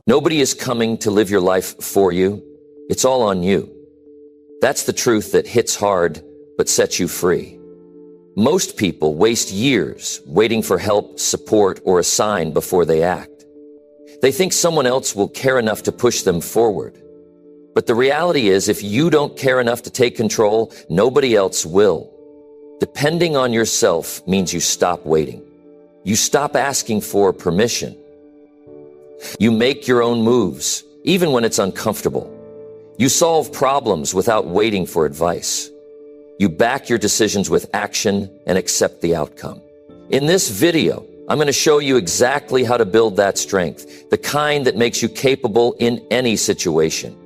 Nobody is coming to live your life for you. It's all on you. That's the truth that hits hard but sets you free. Most people waste years waiting for help, support, or a sign before they act. They think someone else will care enough to push them forward. But the reality is, if you don't care enough to take control, nobody else will. Depending on yourself means you stop waiting. You stop asking for permission. You make your own moves, even when it's uncomfortable. You solve problems without waiting for advice. You back your decisions with action and accept the outcome. In this video, I'm going to show you exactly how to build that strength, the kind that makes you capable in any situation.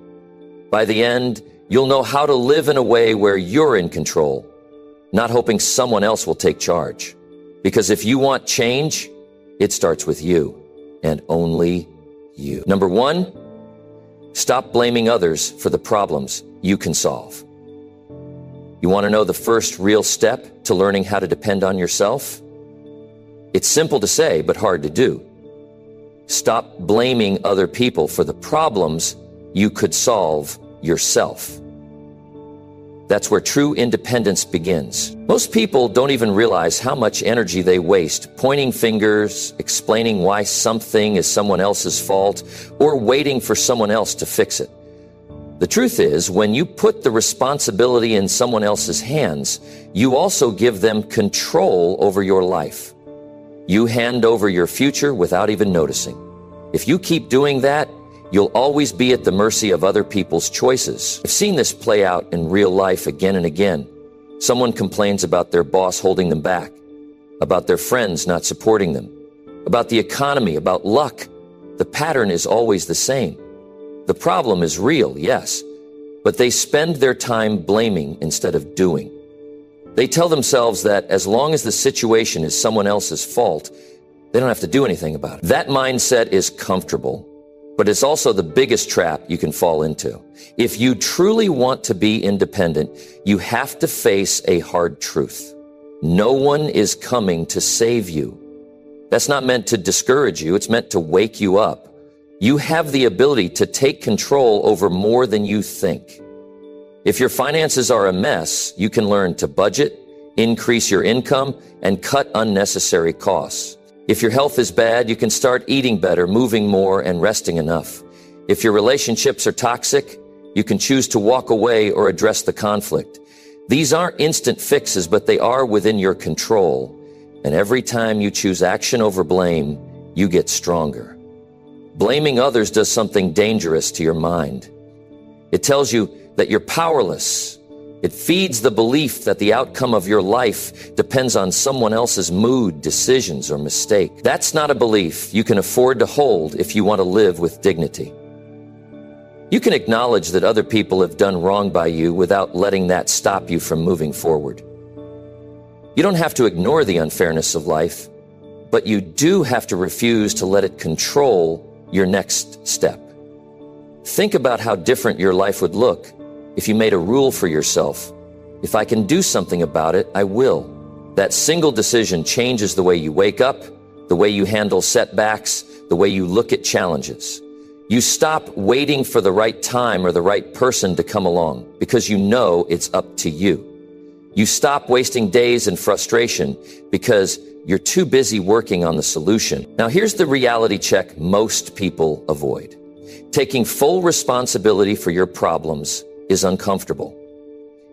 By the end, you'll know how to live in a way where you're in control, not hoping someone else will take charge. Because if you want change, it starts with you, and only you. Number 1, stop blaming others for the problems you can solve. You want to know the first real step to learning how to depend on yourself? It's simple to say, but hard to do. Stop blaming other people for the problems you could solve yourself. That's where true independence begins. Most people don't even realize how much energy they waste pointing fingers, explaining why something is someone else's fault, or waiting for someone else to fix it. The truth is, when you put the responsibility in someone else's hands, you also give them control over your life. You hand over your future without even noticing. If you keep doing that, you'll always be at the mercy of other people's choices. I've seen this play out in real life again and again. Someone complains about their boss holding them back, about their friends not supporting them, about the economy, about luck. The pattern is always the same. The problem is real, yes, but they spend their time blaming instead of doing. They tell themselves that as long as the situation is someone else's fault, they don't have to do anything about it. That mindset is comfortable, but it's also the biggest trap you can fall into. If you truly want to be independent, you have to face a hard truth. No one is coming to save you. That's not meant to discourage you. It's meant to wake you up. You have the ability to take control over more than you think. If your finances are a mess, you can learn to budget, increase your income, and cut unnecessary costs. If your health is bad, you can start eating better, moving more, and resting enough. If your relationships are toxic, you can choose to walk away or address the conflict. These aren't instant fixes, but they are within your control. And every time you choose action over blame, you get stronger. Blaming others does something dangerous to your mind. It tells you that you're powerless. It feeds the belief that the outcome of your life depends on someone else's mood, decisions, or mistake. That's not a belief you can afford to hold if you want to live with dignity. You can acknowledge that other people have done wrong by you without letting that stop you from moving forward. You don't have to ignore the unfairness of life, but you do have to refuse to let it control your next step. Think about how different your life would look if you made a rule for yourself. If I can do something about it, I will. That single decision changes the way you wake up, the way you handle setbacks, the way you look at challenges. You stop waiting for the right time or the right person to come along because you know it's up to you. You stop wasting days in frustration because you're too busy working on the solution. Now, here's the reality check most people avoid. Taking full responsibility for your problems is uncomfortable.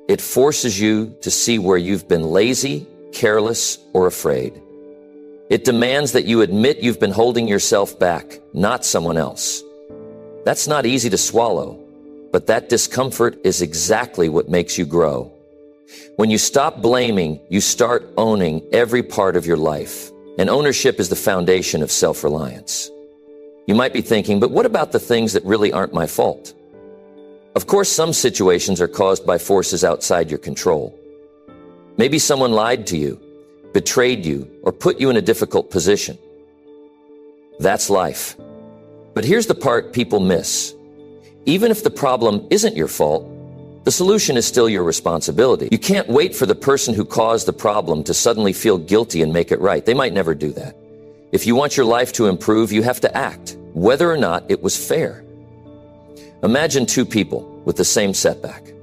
It forces you to see where you've been lazy, careless, or afraid. It demands that you admit you've been holding yourself back, not someone else. That's not easy to swallow, but that discomfort is exactly what makes you grow. When you stop blaming, you start owning every part of your life. And ownership is the foundation of self-reliance. You might be thinking, but what about the things that really aren't my fault? Of course, some situations are caused by forces outside your control. Maybe someone lied to you, betrayed you, or put you in a difficult position. That's life. But here's the part people miss. Even if the problem isn't your fault, the solution is still your responsibility. You can't wait for the person who caused the problem to suddenly feel guilty and make it right. They might never do that. If you want your life to improve, you have to act. whether or not it was fair. Imagine two people with the same setback.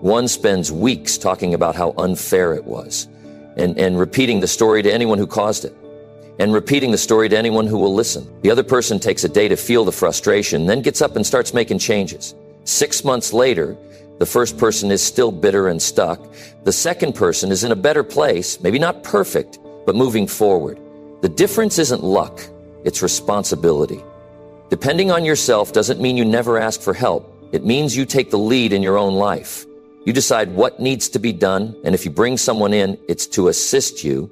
One spends weeks talking about how unfair it was and repeating the story to anyone who caused it, and repeating the story to anyone who will listen. The other person takes a day to feel the frustration, then gets up and starts making changes. 6 months later, the first person is still bitter and stuck. The second person is in a better place, maybe not perfect, but moving forward. The difference isn't luck, it's responsibility. Depending on yourself doesn't mean you never ask for help. It means you take the lead in your own life. You decide what needs to be done, and if you bring someone in, it's to assist you,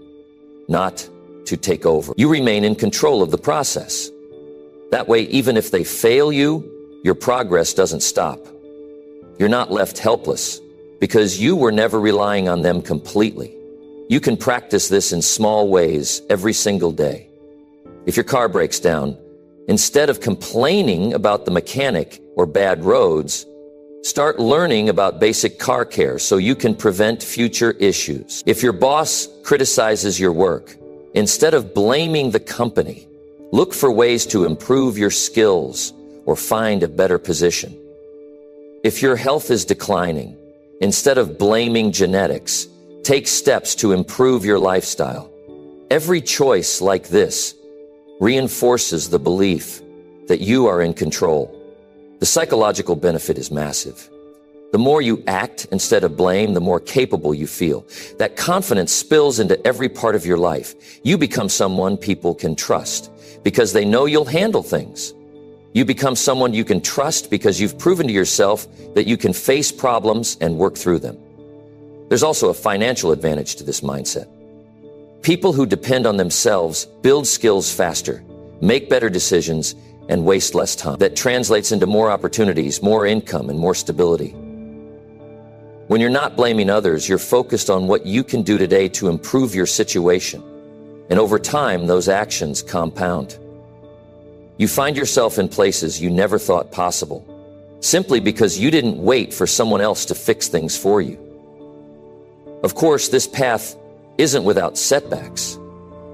not to take over. You remain in control of the process. That way, even if they fail you, your progress doesn't stop. You're not left helpless because you were never relying on them completely. You can practice this in small ways every single day. If your car breaks down, instead of complaining about the mechanic or bad roads, start learning about basic car care so you can prevent future issues. If your boss criticizes your work, instead of blaming the company, look for ways to improve your skills or find a better position. If your health is declining, instead of blaming genetics, take steps to improve your lifestyle. Every choice like this reinforces the belief that you are in control. The psychological benefit is massive. The more you act instead of blame, the more capable you feel. That confidence spills into every part of your life. You become someone people can trust because they know you'll handle things. You become someone you can trust because you've proven to yourself that you can face problems and work through them. There's also a financial advantage to this mindset. People who depend on themselves build skills faster, make better decisions, and waste less time. That translates into more opportunities, more income, and more stability. When you're not blaming others, you're focused on what you can do today to improve your situation. And over time, those actions compound. You find yourself in places you never thought possible, simply because you didn't wait for someone else to fix things for you. Of course, this path isn't without setbacks.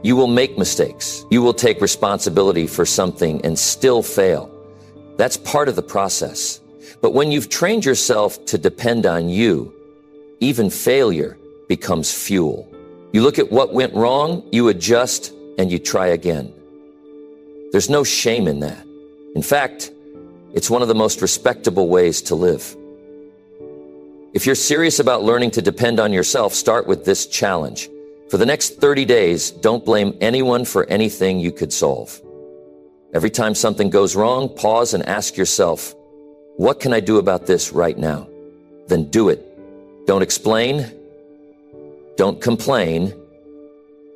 You will make mistakes. You will take responsibility for something and still fail. That's part of the process. But when you've trained yourself to depend on you, even failure becomes fuel. You look at what went wrong, you adjust, and you try again. There's no shame in that. In fact, it's one of the most respectable ways to live. If you're serious about learning to depend on yourself, start with this challenge. For the next 30 days, don't blame anyone for anything you could solve. Every time something goes wrong, pause and ask yourself, what can I do about this right now? Then do it. Don't explain. Don't complain.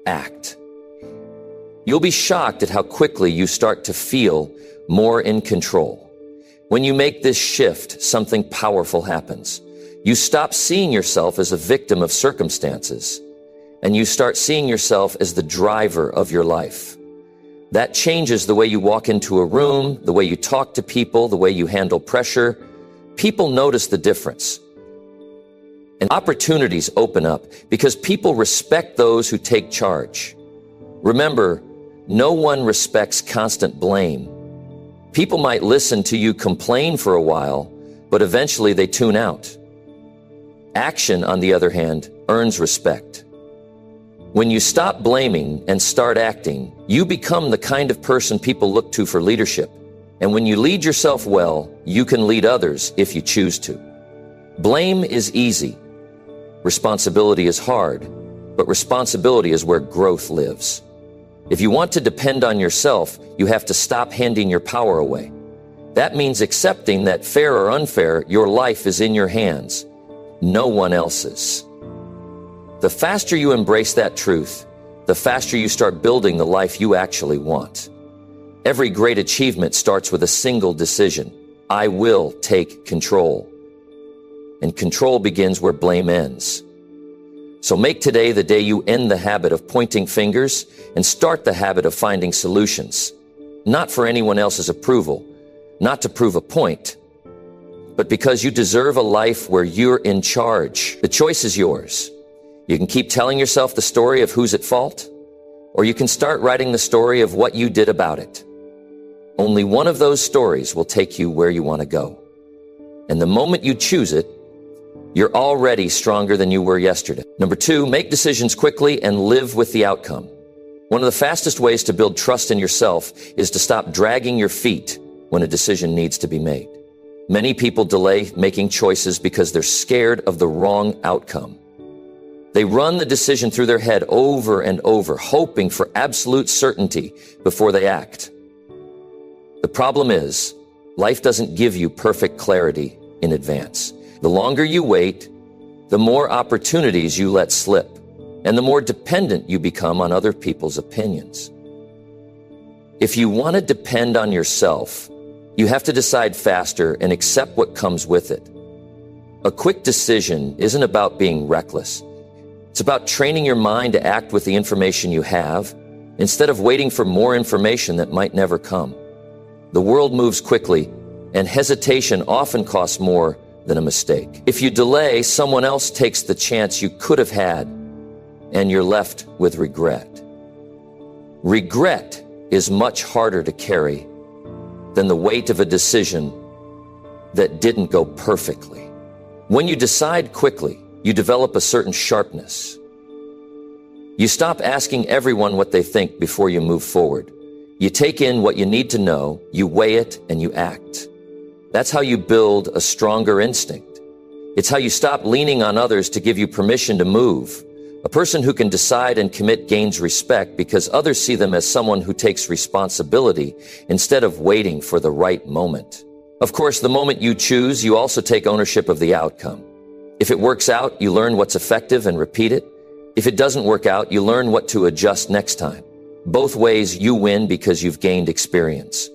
Act. You'll be shocked at how quickly you start to feel more in control. When you make this shift, something powerful happens. You stop seeing yourself as a victim of circumstances, and you start seeing yourself as the driver of your life. That changes the way you walk into a room, the way you talk to people, the way you handle pressure. People notice the difference. And opportunities open up because people respect those who take charge. Remember, no one respects constant blame. People might listen to you complain for a while, but eventually they tune out. Action, on the other hand, earns respect. When you stop blaming and start acting, you become the kind of person people look to for leadership. And when you lead yourself well, you can lead others if you choose to. Blame is easy. Responsibility is hard, but responsibility is where growth lives. If you want to depend on yourself, you have to stop handing your power away. That means accepting that, fair or unfair, your life is in your hands, no one else's. The faster you embrace that truth, the faster you start building the life you actually want. Every great achievement starts with a single decision. I will take control. And control begins where blame ends. So make today the day you end the habit of pointing fingers and start the habit of finding solutions. Not for anyone else's approval, not to prove a point, but because you deserve a life where you're in charge. The choice is yours. You can keep telling yourself the story of who's at fault, or you can start writing the story of what you did about it. Only one of those stories will take you where you want to go. And the moment you choose it, you're already stronger than you were yesterday. Number 2, make decisions quickly and live with the outcome. One of the fastest ways to build trust in yourself is to stop dragging your feet when a decision needs to be made. Many people delay making choices because they're scared of the wrong outcome. They run the decision through their head over and over, hoping for absolute certainty before they act. The problem is, life doesn't give you perfect clarity in advance. The longer you wait, the more opportunities you let slip, and the more dependent you become on other people's opinions. If you want to depend on yourself, you have to decide faster and accept what comes with it. A quick decision isn't about being reckless. It's about training your mind to act with the information you have, instead of waiting for more information that might never come. The world moves quickly, and hesitation often costs more than a mistake. If you delay, someone else takes the chance you could have had, and you're left with regret. Regret is much harder to carry than the weight of a decision that didn't go perfectly. When you decide quickly, you develop a certain sharpness. You stop asking everyone what they think before you move forward. You take in what you need to know, you weigh it, and you act. That's how you build a stronger instinct. It's how you stop leaning on others to give you permission to move. A person who can decide and commit gains respect because others see them as someone who takes responsibility instead of waiting for the right moment. Of course, the moment you choose, you also take ownership of the outcome. If it works out, you learn what's effective and repeat it. If it doesn't work out, you learn what to adjust next time. Both ways, you win because you've gained experience.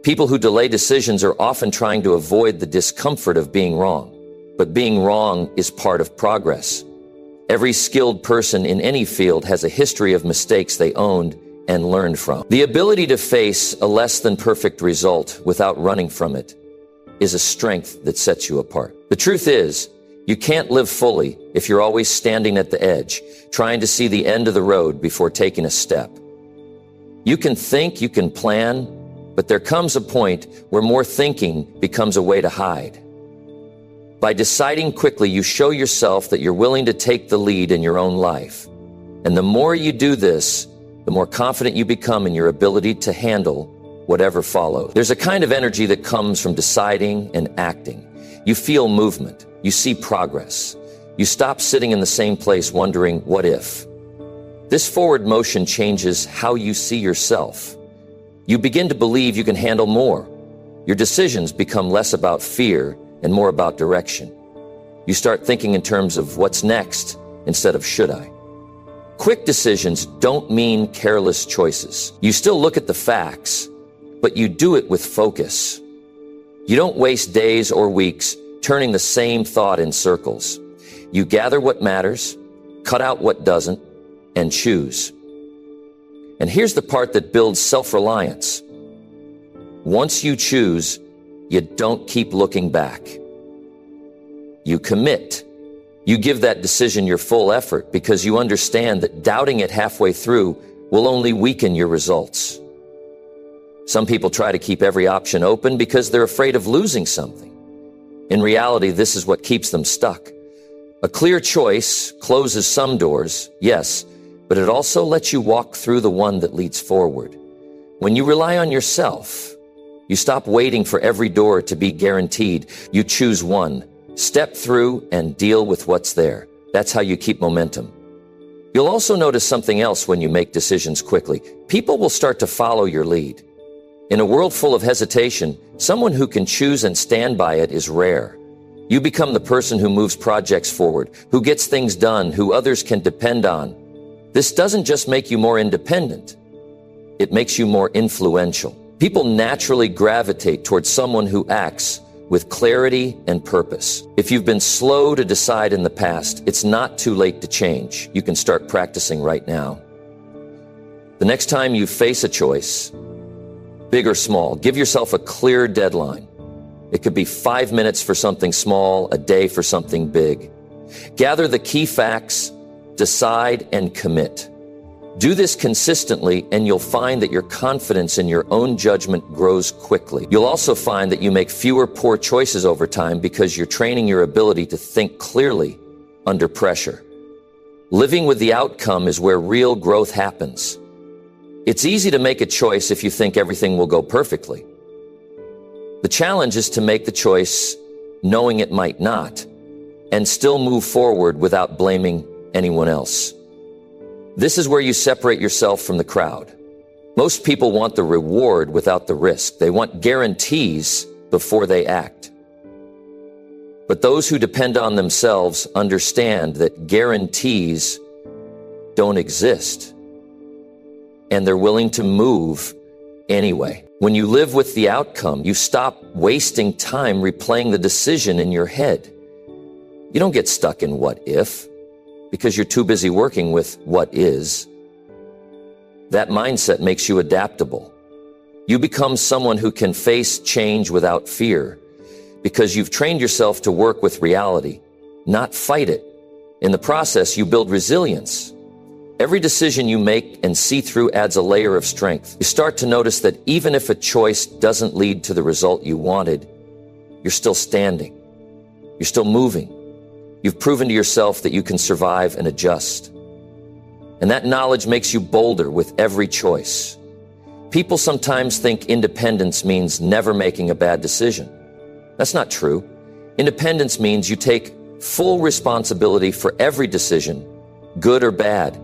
People who delay decisions are often trying to avoid the discomfort of being wrong. But being wrong is part of progress. Every skilled person in any field has a history of mistakes they owned and learned from. The ability to face a less than perfect result without running from it is a strength that sets you apart. The truth is, you can't live fully if you're always standing at the edge, trying to see the end of the road before taking a step. You can think, you can plan, but there comes a point where more thinking becomes a way to hide. By deciding quickly, you show yourself that you're willing to take the lead in your own life. And the more you do this, the more confident you become in your ability to handle whatever follows. There's a kind of energy that comes from deciding and acting. You feel movement. You see progress. You stop sitting in the same place wondering, what if? This forward motion changes how you see yourself. You begin to believe you can handle more. Your decisions become less about fear and more about direction. You start thinking in terms of what's next instead of should I. Quick decisions don't mean careless choices. You still look at the facts, but you do it with focus. You don't waste days or weeks turning the same thought in circles. You gather what matters, cut out what doesn't, and choose. And here's the part that builds self-reliance. Once you choose, you don't keep looking back. You commit. You give that decision your full effort because you understand that doubting it halfway through will only weaken your results. Some people try to keep every option open because they're afraid of losing something. In reality, this is what keeps them stuck. A clear choice closes some doors, yes, but it also lets you walk through the one that leads forward. When you rely on yourself, you stop waiting for every door to be guaranteed. You choose one, step through, and deal with what's there. That's how you keep momentum. You'll also notice something else when you make decisions quickly. People will start to follow your lead. In a world full of hesitation, someone who can choose and stand by it is rare. You become the person who moves projects forward, who gets things done, who others can depend on. This doesn't just make you more independent. It makes you more influential. People naturally gravitate towards someone who acts with clarity and purpose. If you've been slow to decide in the past, it's not too late to change. You can start practicing right now. The next time you face a choice, big or small, give yourself a clear deadline. It could be 5 minutes for something small, a day for something big. Gather the key facts, decide, and commit. Do this consistently, and you'll find that your confidence in your own judgment grows quickly. You'll also find that you make fewer poor choices over time because you're training your ability to think clearly under pressure. Living with the outcome is where real growth happens. It's easy to make a choice if you think everything will go perfectly. The challenge is to make the choice knowing it might not, and still move forward without blaming anyone else. This is where you separate yourself from the crowd. Most people want the reward without the risk. They want guarantees before they act. But those who depend on themselves understand that guarantees don't exist, and they're willing to move anyway. When you live with the outcome, you stop wasting time replaying the decision in your head. You don't get stuck in what if, because you're too busy working with what is. That mindset makes you adaptable. You become someone who can face change without fear, because you've trained yourself to work with reality, not fight it. In the process, you build resilience. Every decision you make and see through adds a layer of strength. You start to notice that even if a choice doesn't lead to the result you wanted, you're still standing. You're still moving. You've proven to yourself that you can survive and adjust. And that knowledge makes you bolder with every choice. People sometimes think independence means never making a bad decision. That's not true. Independence means you take full responsibility for every decision, good or bad,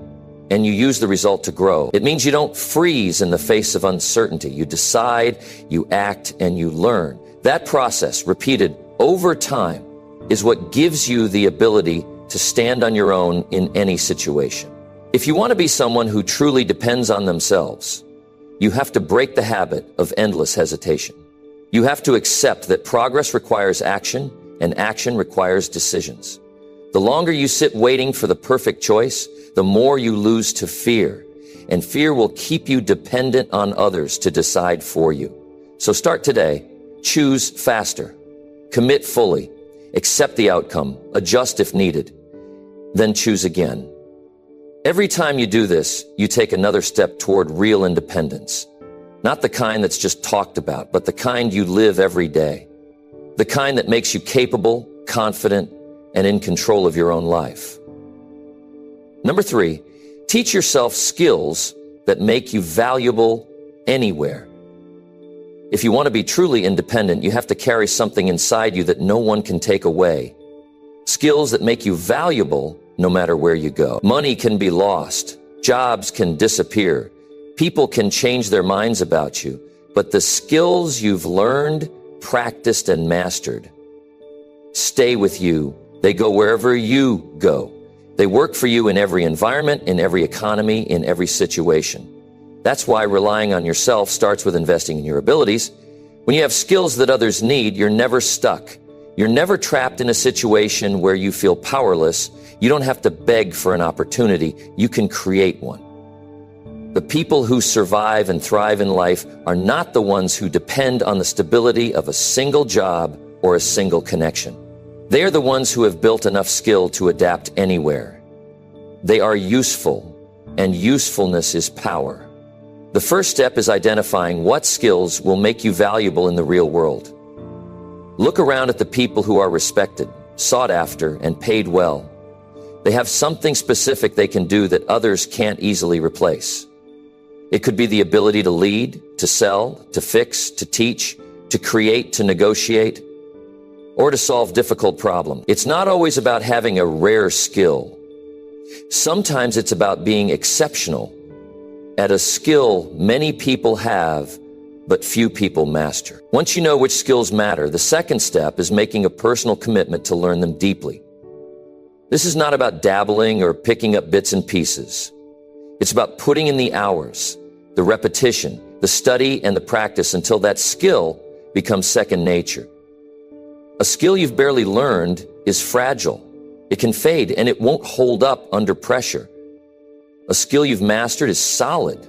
and you use the result to grow. It means you don't freeze in the face of uncertainty. You decide, you act, and you learn. That process, repeated over time, is what gives you the ability to stand on your own in any situation. If you want to be someone who truly depends on themselves, you have to break the habit of endless hesitation. You have to accept that progress requires action, and action requires decisions. The longer you sit waiting for the perfect choice, the more you lose to fear, and fear will keep you dependent on others to decide for you. So start today. Choose faster. Commit fully. Accept the outcome. Adjust if needed. Then choose again. Every time you do this, you take another step toward real independence. Not the kind that's just talked about, but the kind you live every day. The kind that makes you capable, confident, and in control of your own life. Number 3, teach yourself skills that make you valuable anywhere. If you want to be truly independent, you have to carry something inside you that no one can take away. Skills that make you valuable no matter where you go. Money can be lost. Jobs can disappear. People can change their minds about you. But the skills you've learned, practiced, and mastered stay with you. They go wherever you go. They work for you in every environment, in every economy, in every situation. That's why relying on yourself starts with investing in your abilities. When you have skills that others need, you're never stuck. You're never trapped in a situation where you feel powerless. You don't have to beg for an opportunity. You can create one. The people who survive and thrive in life are not the ones who depend on the stability of a single job or a single connection. They are the ones who have built enough skill to adapt anywhere. They are useful, and usefulness is power. The first step is identifying what skills will make you valuable in the real world. Look around at the people who are respected, sought after, and paid well. They have something specific they can do that others can't easily replace. It could be the ability to lead, to sell, to fix, to teach, to create, to negotiate, or to solve difficult problems. It's not always about having a rare skill. Sometimes it's about being exceptional at a skill many people have, but few people master. Once you know which skills matter, the second step is making a personal commitment to learn them deeply. This is not about dabbling or picking up bits and pieces. It's about putting in the hours, the repetition, the study, and the practice until that skill becomes second nature. A skill you've barely learned is fragile. It can fade, and it won't hold up under pressure. A skill you've mastered is solid.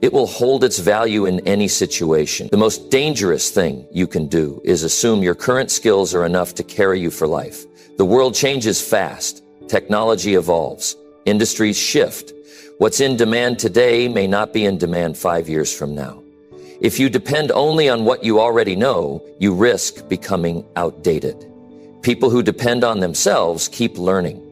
It will hold its value in any situation. The most dangerous thing you can do is assume your current skills are enough to carry you for life. The world changes fast. Technology evolves. Industries shift. What's in demand today may not be in demand 5 years from now. If you depend only on what you already know, you risk becoming outdated. People who depend on themselves keep learning.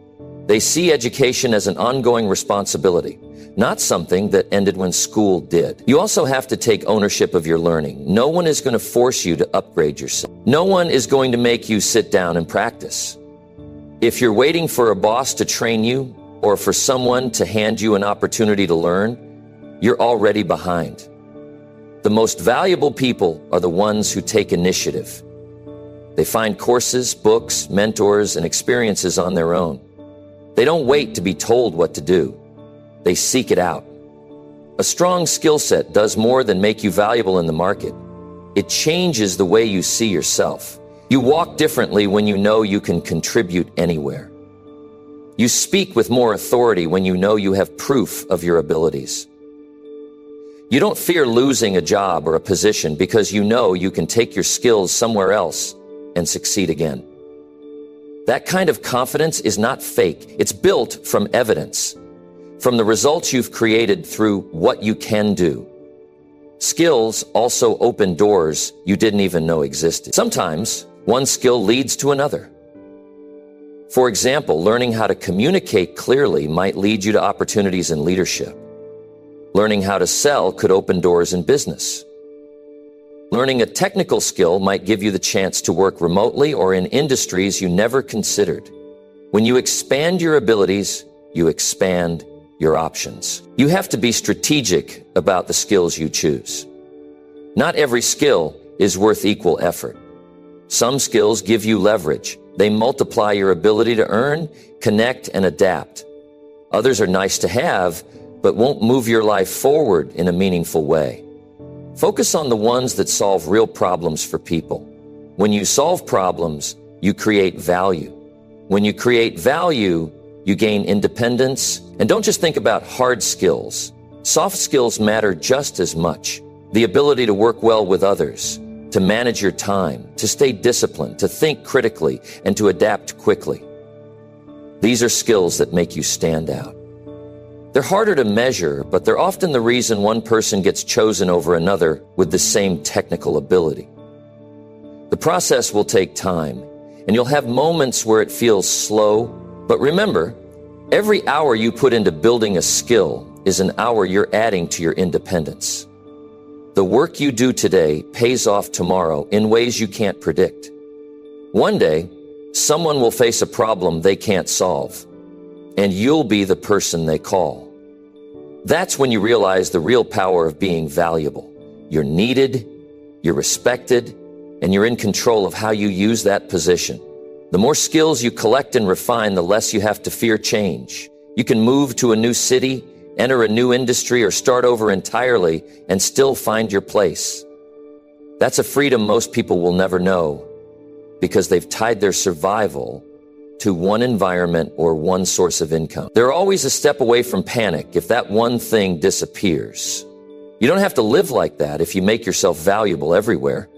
They see education as an ongoing responsibility, not something that ended when school did. You also have to take ownership of your learning. No one is going to force you to upgrade yourself. No one is going to make you sit down and practice. If you're waiting for a boss to train you or for someone to hand you an opportunity to learn, you're already behind. The most valuable people are the ones who take initiative. They find courses, books, mentors, and experiences on their own. They don't wait to be told what to do. They seek it out. A strong skill set does more than make you valuable in the market. It changes the way you see yourself. You walk differently when you know you can contribute anywhere. You speak with more authority when you know you have proof of your abilities. You don't fear losing a job or a position because you know you can take your skills somewhere else and succeed again. That kind of confidence is not fake. It's built from evidence, from the results you've created through what you can do. Skills also open doors you didn't even know existed. Sometimes one skill leads to another. For example, learning how to communicate clearly might lead you to opportunities in leadership. Learning how to sell could open doors in business. Learning a technical skill might give you the chance to work remotely or in industries you never considered. When you expand your abilities, you expand your options. You have to be strategic about the skills you choose. Not every skill is worth equal effort. Some skills give you leverage. They multiply your ability to earn, connect, and adapt. Others are nice to have, but won't move your life forward in a meaningful way. Focus on the ones that solve real problems for people. When you solve problems, you create value. When you create value, you gain independence. And don't just think about hard skills. Soft skills matter just as much. The ability to work well with others, to manage your time, to stay disciplined, to think critically, and to adapt quickly. These are skills that make you stand out. They're harder to measure, but they're often the reason one person gets chosen over another with the same technical ability. The process will take time, and you'll have moments where it feels slow. But remember, every hour you put into building a skill is an hour you're adding to your independence. The work you do today pays off tomorrow in ways you can't predict. One day, someone will face a problem they can't solve, and you'll be the person they call. That's when you realize the real power of being valuable. You're needed, you're respected, and you're in control of how you use that position. The more skills you collect and refine, the less you have to fear change. You can move to a new city, enter a new industry, or start over entirely and still find your place. That's a freedom most people will never know because they've tied their survival to one environment or one source of income. They're always a step away from panic if that one thing disappears. You don't have to live like that if you make yourself valuable everywhere.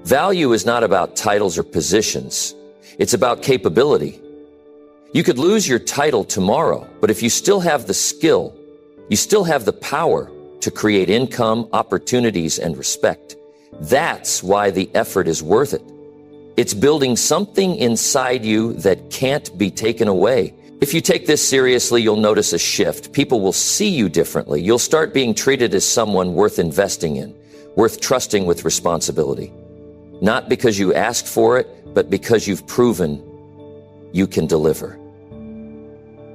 Value is not about titles or positions. It's about capability. You could lose your title tomorrow, but if you still have the skill, you still have the power to create income, opportunities, and respect. That's why the effort is worth it. It's building something inside you that can't be taken away. If you take this seriously, you'll notice a shift. People will see you differently. You'll start being treated as someone worth investing in, worth trusting with responsibility. Not because you asked for it, but because you've proven you can deliver.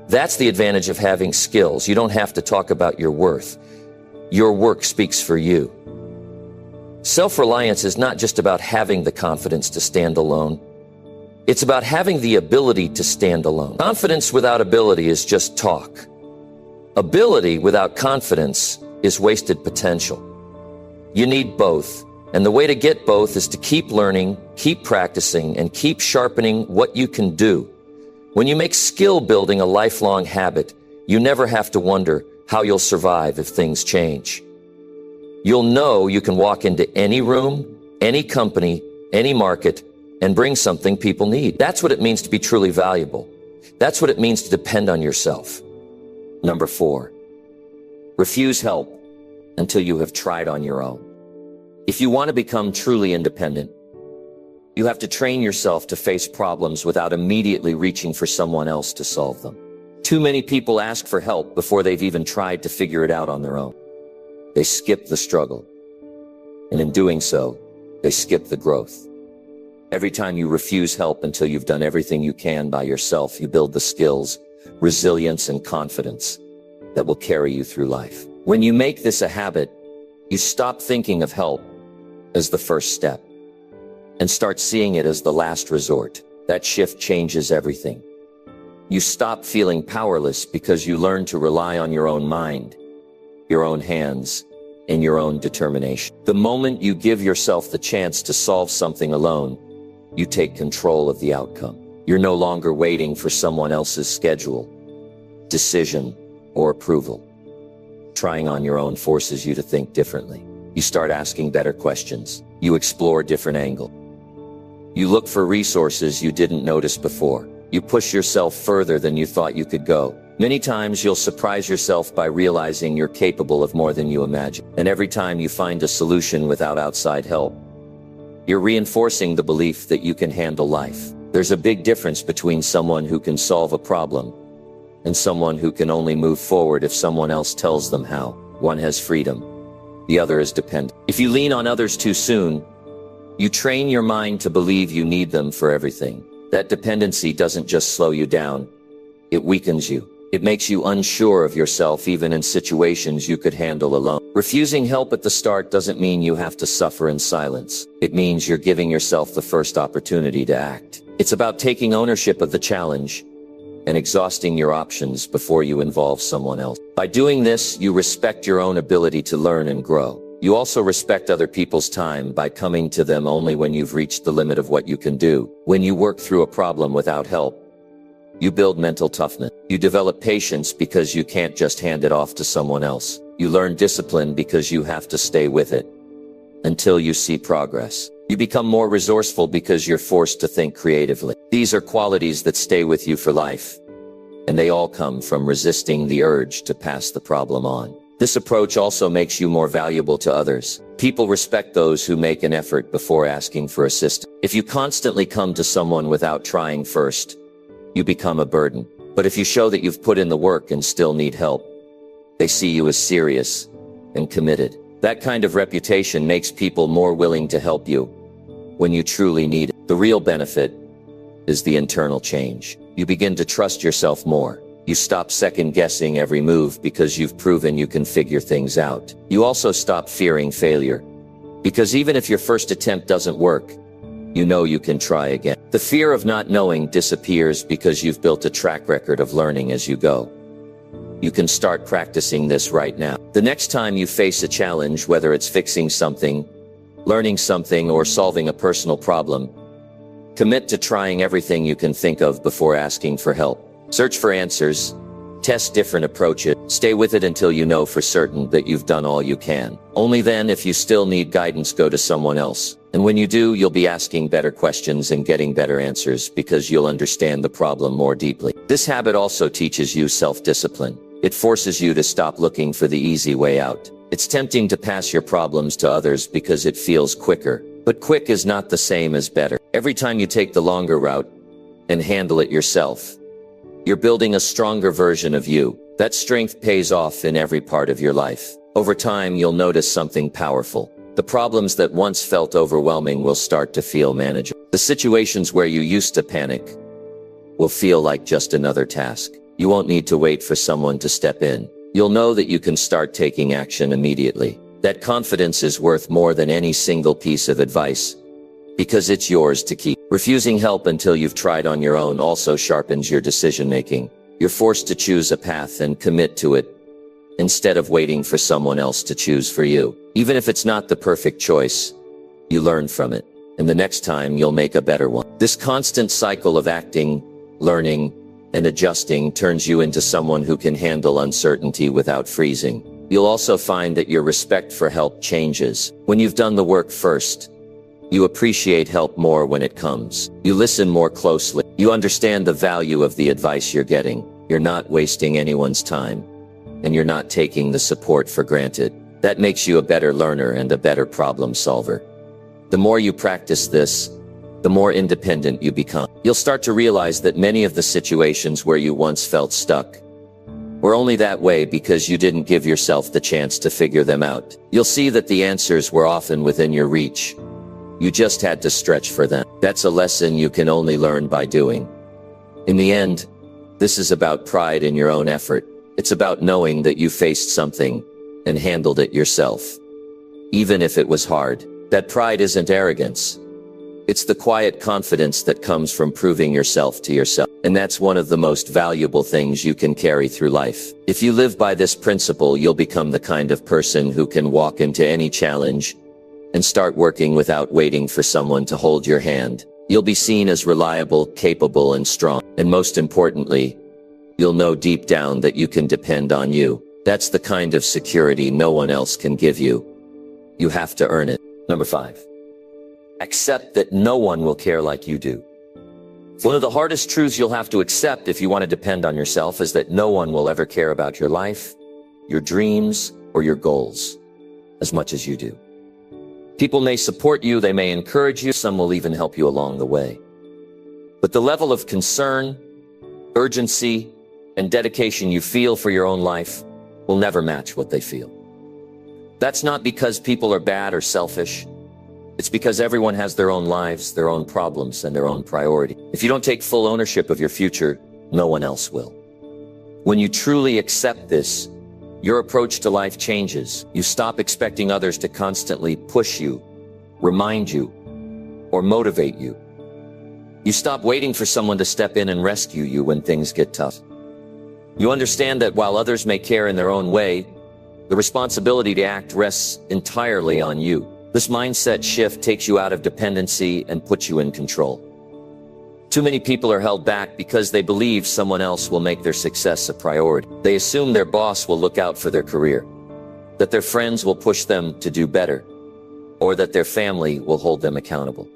That's the advantage of having skills. You don't have to talk about your worth. Your work speaks for you. Self-reliance is not just about having the confidence to stand alone. It's about having the ability to stand alone. Confidence without ability is just talk. Ability without confidence is wasted potential. You need both. And the way to get both is to keep learning, keep practicing, and keep sharpening what you can do. When you make skill building a lifelong habit, you never have to wonder how you'll survive if things change. You'll know you can walk into any room, any company, any market, and bring something people need. That's what it means to be truly valuable. That's what it means to depend on yourself. Number 4. Refuse help until you have tried on your own. If you want to become truly independent, you have to train yourself to face problems without immediately reaching for someone else to solve them. Too many people ask for help before they've even tried to figure it out on their own. They skip the struggle. And in doing so, they skip the growth. Every time you refuse help until you've done everything you can by yourself, you build the skills, resilience, and confidence that will carry you through life. When you make this a habit, you stop thinking of help as the first step and start seeing it as the last resort. That shift changes everything. You stop feeling powerless because you learn to rely on your own mind, your own hands, and your own determination. The moment you give yourself the chance to solve something alone, you take control of the outcome. You're no longer waiting for someone else's schedule, decision, or approval. Trying on your own forces you to think differently. You start asking better questions. You explore different angles. You look for resources you didn't notice before. You push yourself further than you thought you could go. Many times you'll surprise yourself by realizing you're capable of more than you imagine. And every time you find a solution without outside help, you're reinforcing the belief that you can handle life. There's a big difference between someone who can solve a problem and someone who can only move forward if someone else tells them how. One has freedom, the other is dependent. If you lean on others too soon, you train your mind to believe you need them for everything. That dependency doesn't just slow you down, it weakens you. It makes you unsure of yourself even in situations you could handle alone. Refusing help at the start doesn't mean you have to suffer in silence. It means you're giving yourself the first opportunity to act. It's about taking ownership of the challenge and exhausting your options before you involve someone else. By doing this, you respect your own ability to learn and grow. You also respect other people's time by coming to them only when you've reached the limit of what you can do. When you work through a problem without help, you build mental toughness. You develop patience because you can't just hand it off to someone else. You learn discipline because you have to stay with it until you see progress. You become more resourceful because you're forced to think creatively. These are qualities that stay with you for life, and they all come from resisting the urge to pass the problem on. This approach also makes you more valuable to others. People respect those who make an effort before asking for assistance. If you constantly come to someone without trying first, you become a burden. But if you show that you've put in the work and still need help, they see you as serious and committed. That kind of reputation makes people more willing to help you when you truly need it. The real benefit is the internal change. You begin to trust yourself more. You stop second-guessing every move because you've proven you can figure things out. You also stop fearing failure, because even if your first attempt doesn't work, you know you can try again. The fear of not knowing disappears because you've built a track record of learning as you go. You can start practicing this right now. The next time you face a challenge, whether it's fixing something, learning something, or solving a personal problem, commit to trying everything you can think of before asking for help. Search for answers, test different approaches, stay with it until you know for certain that you've done all you can. Only then, if you still need guidance, go to someone else. And when you do, you'll be asking better questions and getting better answers because you'll understand the problem more deeply. This habit also teaches you self-discipline. It forces you to stop looking for the easy way out. It's tempting to pass your problems to others because it feels quicker. But quick is not the same as better. Every time you take the longer route and handle it yourself, you're building a stronger version of you. That strength pays off in every part of your life. Over time, you'll notice something powerful. The problems that once felt overwhelming will start to feel manageable. The situations where you used to panic will feel like just another task. You won't need to wait for someone to step in. You'll know that you can start taking action immediately. That confidence is worth more than any single piece of advice, because it's yours to keep. Refusing help until you've tried on your own also sharpens your decision-making. You're forced to choose a path and commit to it, instead of waiting for someone else to choose for you. Even if it's not the perfect choice, you learn from it, and the next time you'll make a better one. This constant cycle of acting, learning, and adjusting turns you into someone who can handle uncertainty without freezing. You'll also find that your respect for help changes. When you've done the work first, you appreciate help more when it comes. You listen more closely. You understand the value of the advice you're getting. You're not wasting anyone's time, and you're not taking the support for granted. That makes you a better learner and a better problem solver. The more you practice this, the more independent you become. You'll start to realize that many of the situations where you once felt stuck were only that way because you didn't give yourself the chance to figure them out. You'll see that the answers were often within your reach. You just had to stretch for them. That's a lesson you can only learn by doing. In the end, this is about pride in your own effort. It's about knowing that you faced something and handled it yourself, even if it was hard. That pride isn't arrogance. It's the quiet confidence that comes from proving yourself to yourself. And that's one of the most valuable things you can carry through life. If you live by this principle, you'll become the kind of person who can walk into any challenge and start working without waiting for someone to hold your hand. You'll be seen as reliable, capable, and strong. And most importantly, you'll know deep down that you can depend on you. That's the kind of security no one else can give you. You have to earn it. Number 5. Accept that no one will care like you do. One of the hardest truths you'll have to accept if you want to depend on yourself is that no one will ever care about your life, your dreams, or your goals as much as you do. People may support you, they may encourage you, some will even help you along the way. But the level of concern, urgency, and dedication you feel for your own life will never match what they feel. That's not because people are bad or selfish. It's because everyone has their own lives, their own problems, and their own priority. If you don't take full ownership of your future, no one else will. When you truly accept this, your approach to life changes. You stop expecting others to constantly push you, remind you, or motivate you. You stop waiting for someone to step in and rescue you when things get tough. You understand that while others may care in their own way, the responsibility to act rests entirely on you. This mindset shift takes you out of dependency and puts you in control. Too many people are held back because they believe someone else will make their success a priority. They assume their boss will look out for their career, that their friends will push them to do better, or that their family will hold them accountable.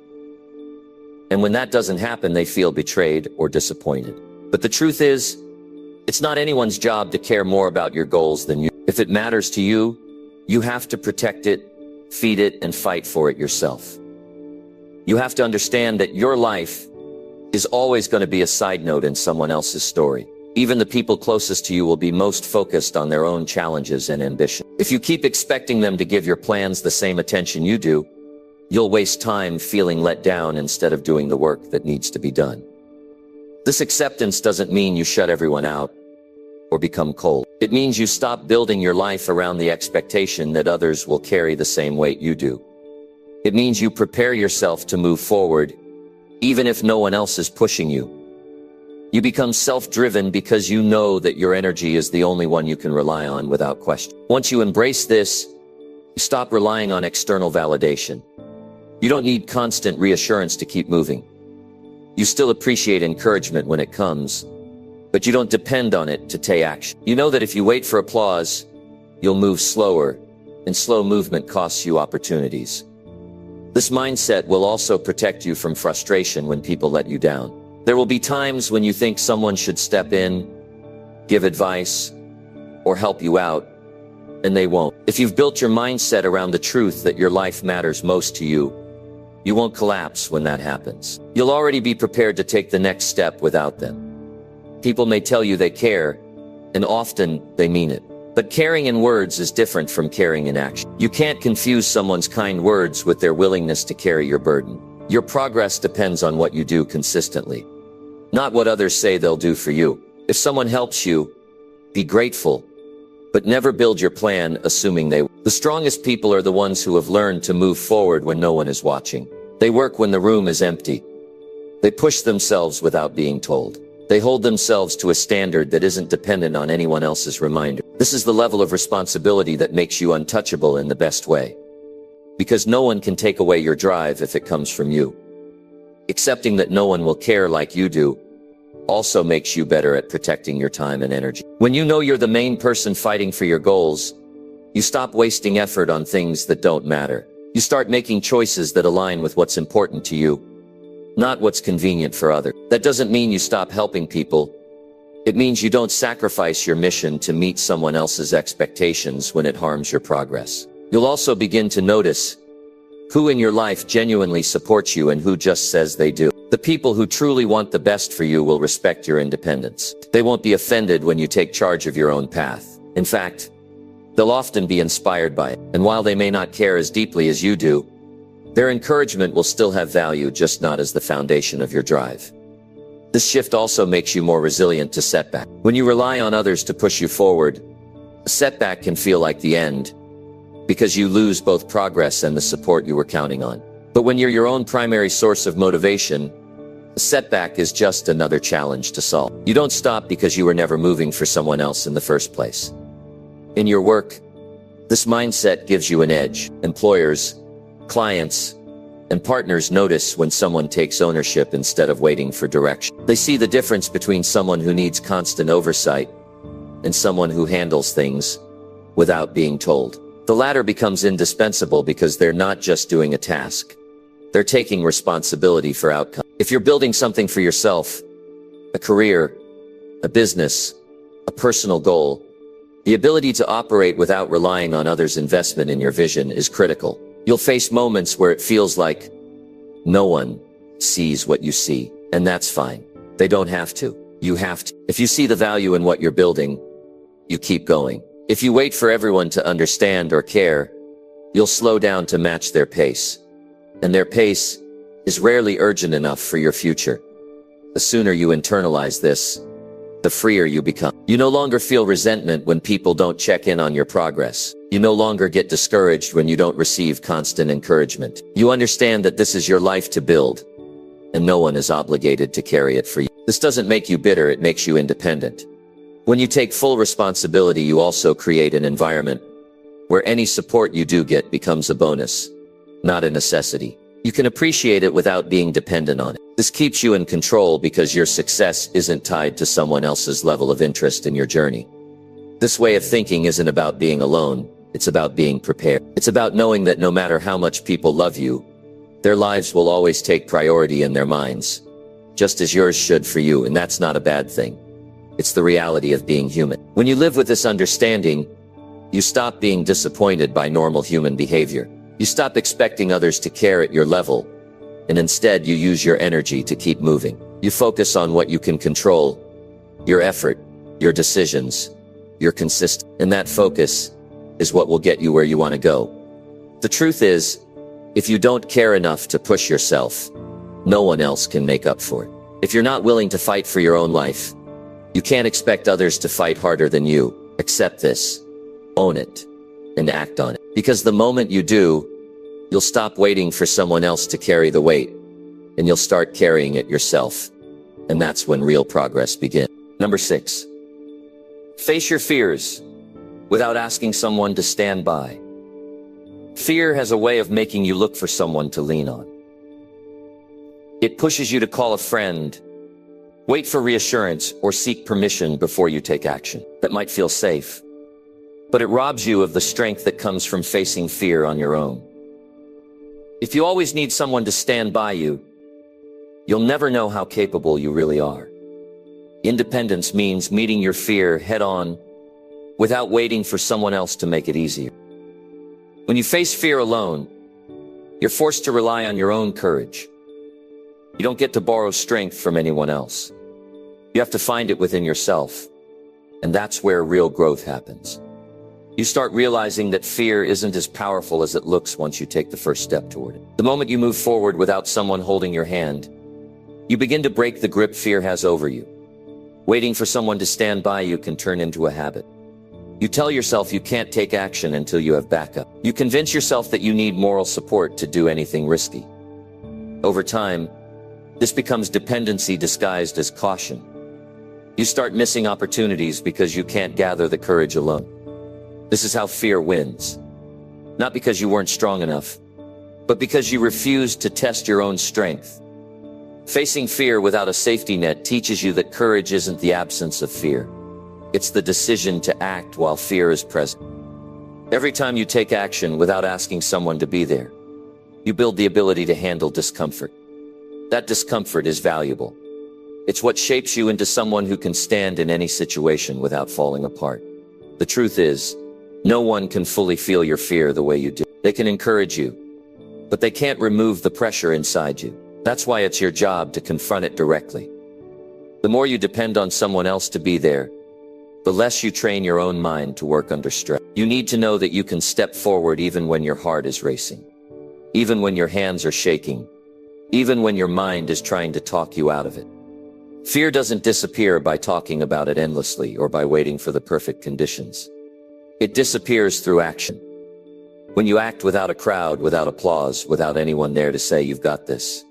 And when that doesn't happen, they feel betrayed or disappointed. But the truth is, it's not anyone's job to care more about your goals than you. If it matters to you, you have to protect it, feed it, and fight for it yourself. You have to understand that your life is always going to be a side note in someone else's story. Even the people closest to you will be most focused on their own challenges and ambition. If you keep expecting them to give your plans the same attention you do, you'll waste time feeling let down instead of doing the work that needs to be done. This acceptance doesn't mean you shut everyone out or become cold. It means you stop building your life around the expectation that others will carry the same weight you do. It means you prepare yourself to move forward, even if no one else is pushing you. You become self-driven because you know that your energy is the only one you can rely on without question. Once you embrace this, you stop relying on external validation. You don't need constant reassurance to keep moving. You still appreciate encouragement when it comes, but you don't depend on it to take action. You know that if you wait for applause, you'll move slower, and slow movement costs you opportunities. This mindset will also protect you from frustration when people let you down. There will be times when you think someone should step in, give advice, or help you out, and they won't. If you've built your mindset around the truth that your life matters most to you, you won't collapse when that happens. You'll already be prepared to take the next step without them. People may tell you they care, and often they mean it. But caring in words is different from caring in action. You can't confuse someone's kind words with their willingness to carry your burden. Your progress depends on what you do consistently, not what others say they'll do for you. If someone helps you, be grateful, but never build your plan assuming they will. The strongest people are the ones who have learned to move forward when no one is watching. They work when the room is empty. They push themselves without being told. They hold themselves to a standard that isn't dependent on anyone else's reminder. This is the level of responsibility that makes you untouchable in the best way. Because no one can take away your drive if it comes from you. Accepting that no one will care like you do also makes you better at protecting your time and energy. When you know you're the main person fighting for your goals, you stop wasting effort on things that don't matter. You start making choices that align with what's important to you, not what's convenient for others. That doesn't mean you stop helping people. It means you don't sacrifice your mission to meet someone else's expectations when it harms your progress. You'll also begin to notice who in your life genuinely supports you and who just says they do. The people who truly want the best for you will respect your independence. They won't be offended when you take charge of your own path. In fact, they'll often be inspired by it. And while they may not care as deeply as you do, their encouragement will still have value, just not as the foundation of your drive. This shift also makes you more resilient to setback. When you rely on others to push you forward, a setback can feel like the end, because you lose both progress and the support you were counting on. But when you're your own primary source of motivation, a setback is just another challenge to solve. You don't stop because you were never moving for someone else in the first place. In your work, this mindset gives you an edge. Employers, clients, and partners notice when someone takes ownership instead of waiting for direction. They see the difference between someone who needs constant oversight and someone who handles things without being told. The latter becomes indispensable because they're not just doing a task. They're taking responsibility for outcome. If you're building something for yourself, a career, a business, a personal goal, the ability to operate without relying on others' investment in your vision is critical. You'll face moments where it feels like no one sees what you see, and that's fine. They don't have to. You have to. If you see the value in what you're building, you keep going. If you wait for everyone to understand or care, you'll slow down to match their pace. And their pace is rarely urgent enough for your future. The sooner you internalize this, the freer you become. You no longer feel resentment when people don't check in on your progress. You no longer get discouraged when you don't receive constant encouragement. You understand that this is your life to build, and no one is obligated to carry it for you. This doesn't make you bitter, it makes you independent. When you take full responsibility, you also create an environment where any support you do get becomes a bonus, not a necessity. You can appreciate it without being dependent on it. This keeps you in control because your success isn't tied to someone else's level of interest in your journey. This way of thinking isn't about being alone, it's about being prepared. It's about knowing that no matter how much people love you, their lives will always take priority in their minds, just as yours should for you, and that's not a bad thing. It's the reality of being human. When you live with this understanding, you stop being disappointed by normal human behavior. You stop expecting others to care at your level, and instead you use your energy to keep moving. You focus on what you can control, your effort, your decisions, your consistency, and that focus is what will get you where you want to go. The truth is, if you don't care enough to push yourself, no one else can make up for it. If you're not willing to fight for your own life, you can't expect others to fight harder than you. Accept this, own it, and act on it. Because the moment you do, you'll stop waiting for someone else to carry the weight, and you'll start carrying it yourself. And that's when real progress begins. Number 6. Face your fears without asking someone to stand by. Fear has a way of making you look for someone to lean on. It pushes you to call a friend, wait for reassurance, or seek permission before you take action. That might feel safe, but it robs you of the strength that comes from facing fear on your own. If you always need someone to stand by you, you'll never know how capable you really are. Independence means meeting your fear head-on without waiting for someone else to make it easier. When you face fear alone, you're forced to rely on your own courage. You don't get to borrow strength from anyone else. You have to find it within yourself, and that's where real growth happens. You start realizing that fear isn't as powerful as it looks once you take the first step toward it. The moment you move forward without someone holding your hand, you begin to break the grip fear has over you. Waiting for someone to stand by you can turn into a habit. You tell yourself you can't take action until you have backup. You convince yourself that you need moral support to do anything risky. Over time, this becomes dependency disguised as caution. You start missing opportunities because you can't gather the courage alone. This is how fear wins. Not because you weren't strong enough, but because you refused to test your own strength. Facing fear without a safety net teaches you that courage isn't the absence of fear. It's the decision to act while fear is present. Every time you take action without asking someone to be there, you build the ability to handle discomfort. That discomfort is valuable. It's what shapes you into someone who can stand in any situation without falling apart. The truth is, no one can fully feel your fear the way you do. They can encourage you, but they can't remove the pressure inside you. That's why it's your job to confront it directly. The more you depend on someone else to be there, the less you train your own mind to work under stress. You need to know that you can step forward even when your heart is racing, even when your hands are shaking, even when your mind is trying to talk you out of it. Fear doesn't disappear by talking about it endlessly or by waiting for the perfect conditions. It disappears through action. When you act without a crowd, without applause, without anyone there to say you've got this,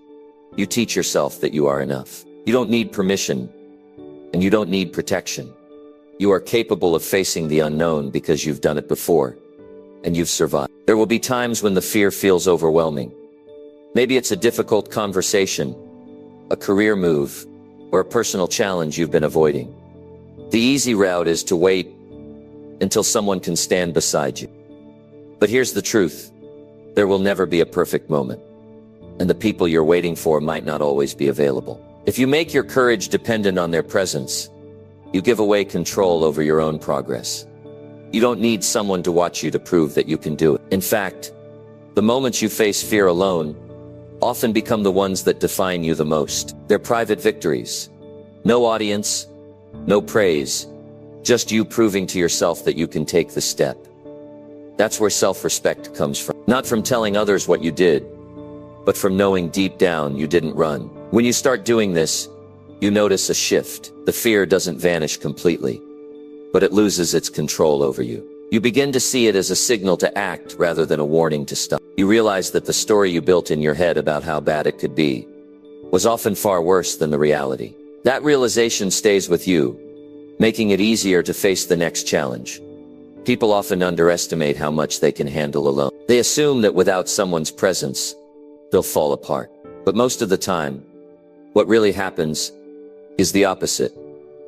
you teach yourself that you are enough. You don't need permission, and you don't need protection. You are capable of facing the unknown because you've done it before, and you've survived. There will be times when the fear feels overwhelming. Maybe it's a difficult conversation, a career move, or a personal challenge you've been avoiding. The easy route is to wait until someone can stand beside you. But here's the truth. There will never be a perfect moment, and the people you're waiting for might not always be available. If you make your courage dependent on their presence, you give away control over your own progress. You don't need someone to watch you to prove that you can do it. In fact, the moments you face fear alone often become the ones that define you the most. They're private victories. No audience, no praise, just you proving to yourself that you can take the step. That's where self-respect comes from. Not from telling others what you did, but from knowing deep down you didn't run. When you start doing this, you notice a shift. The fear doesn't vanish completely, but it loses its control over you. You begin to see it as a signal to act rather than a warning to stop. You realize that the story you built in your head about how bad it could be was often far worse than the reality. That realization stays with you, making it easier to face the next challenge. People often underestimate how much they can handle alone. They assume that without someone's presence, they'll fall apart. But most of the time, what really happens is the opposite.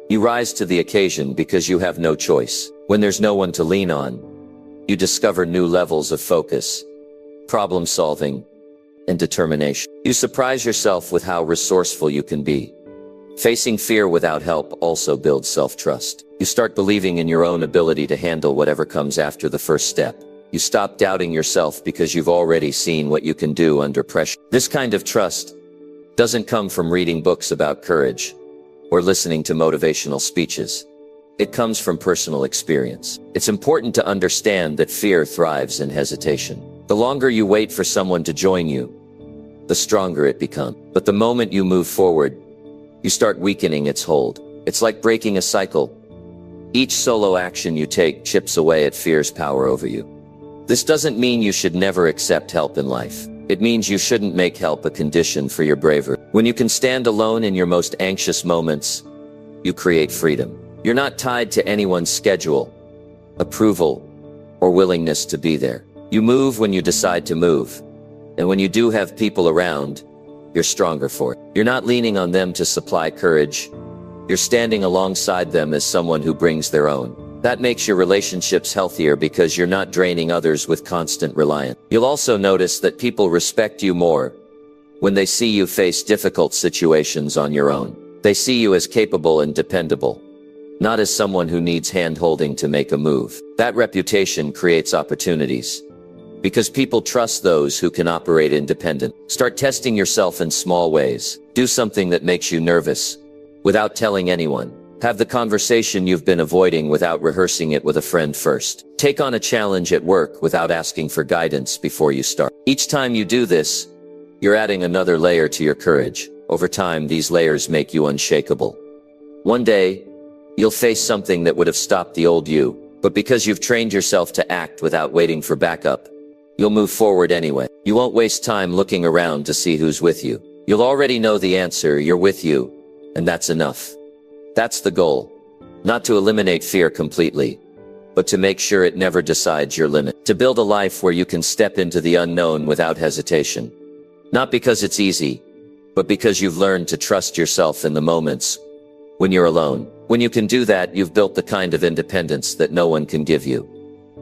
You rise to the occasion because you have no choice. When there's no one to lean on, you discover new levels of focus, problem solving, and determination. You surprise yourself with how resourceful you can be. Facing fear without help also builds self-trust. You start believing in your own ability to handle whatever comes after the first step. You stop doubting yourself because you've already seen what you can do under pressure. This kind of trust doesn't come from reading books about courage or listening to motivational speeches. It comes from personal experience. It's important to understand that fear thrives in hesitation. The longer you wait for someone to join you, the stronger it becomes. But the moment you move forward, you start weakening its hold. It's like breaking a cycle. Each solo action you take chips away at fear's power over you. This doesn't mean you should never accept help in life. It means you shouldn't make help a condition for your bravery. When you can stand alone in your most anxious moments, you create freedom. You're not tied to anyone's schedule, approval, or willingness to be there. You move when you decide to move. And when you do have people around, you're stronger for it. You're not leaning on them to supply courage. You're standing alongside them as someone who brings their own. That makes your relationships healthier because you're not draining others with constant reliance. You'll also notice that people respect you more when they see you face difficult situations on your own. They see you as capable and dependable, not as someone who needs hand-holding to make a move. That reputation creates opportunities, because people trust those who can operate independent. Start testing yourself in small ways. Do something that makes you nervous, without telling anyone. Have the conversation you've been avoiding without rehearsing it with a friend first. Take on a challenge at work without asking for guidance before you start. Each time you do this, you're adding another layer to your courage. Over time, these layers make you unshakable. One day, you'll face something that would have stopped the old you, but because you've trained yourself to act without waiting for backup, you'll move forward anyway. You won't waste time looking around to see who's with you. You'll already know the answer. You're with you, and that's enough. That's the goal. Not to eliminate fear completely, but to make sure it never decides your limit. To build a life where you can step into the unknown without hesitation. Not because it's easy, but because you've learned to trust yourself in the moments when you're alone. When you can do that, you've built the kind of independence that no one can give you,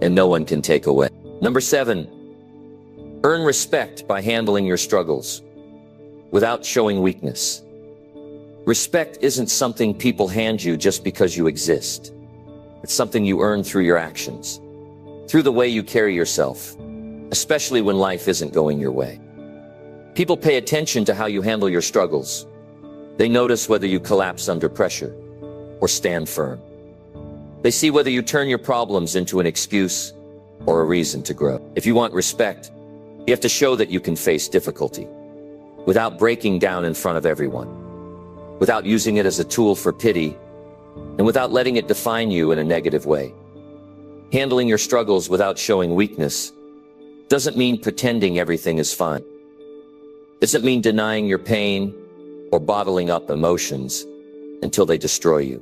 and no one can take away. Number 7, earn respect by handling your struggles without showing weakness. Respect isn't something people hand you just because you exist. It's something you earn through your actions, through the way you carry yourself, especially when life isn't going your way. People pay attention to how you handle your struggles. They notice whether you collapse under pressure or stand firm. They see whether you turn your problems into an excuse or a reason to grow. If you want respect, you have to show that you can face difficulty without breaking down in front of everyone, without using it as a tool for pity, and without letting it define you in a negative way. Handling your struggles without showing weakness doesn't mean pretending everything is fine. It doesn't mean denying your pain or bottling up emotions until they destroy you.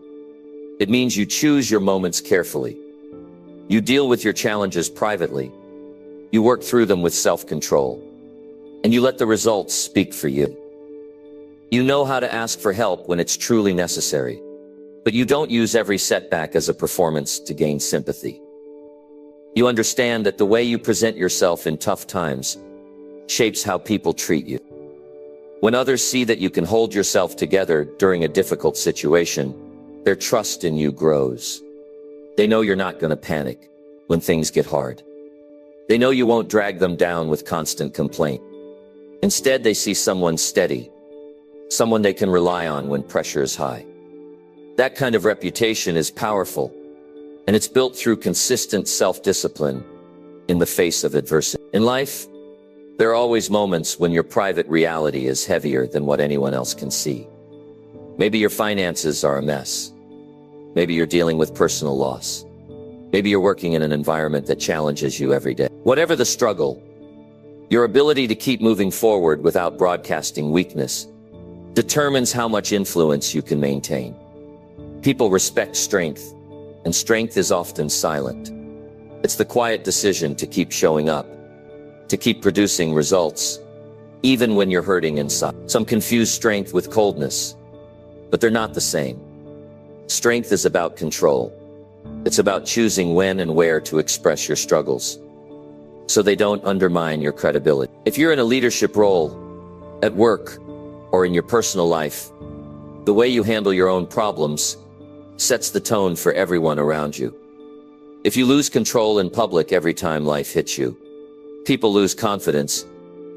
It means you choose your moments carefully. You deal with your challenges privately. You work through them with self-control, and you let the results speak for you. You know how to ask for help when it's truly necessary, but you don't use every setback as a performance to gain sympathy. You understand that the way you present yourself in tough times shapes how people treat you. When others see that you can hold yourself together during a difficult situation, their trust in you grows. They know you're not going to panic when things get hard. They know you won't drag them down with constant complaint. Instead, they see someone steady, someone they can rely on when pressure is high. That kind of reputation is powerful, and it's built through consistent self-discipline in the face of adversity. In life, there are always moments when your private reality is heavier than what anyone else can see. Maybe your finances are a mess. Maybe you're dealing with personal loss. Maybe you're working in an environment that challenges you every day. Whatever the struggle, your ability to keep moving forward without broadcasting weakness determines how much influence you can maintain. People respect strength, and strength is often silent. It's the quiet decision to keep showing up, to keep producing results, even when you're hurting inside. Some confuse strength with coldness, but they're not the same. Strength is about control. It's about choosing when and where to express your struggles, so they don't undermine your credibility. If you're in a leadership role, at work, or in your personal life, the way you handle your own problems sets the tone for everyone around you. If you lose control in public every time life hits you, people lose confidence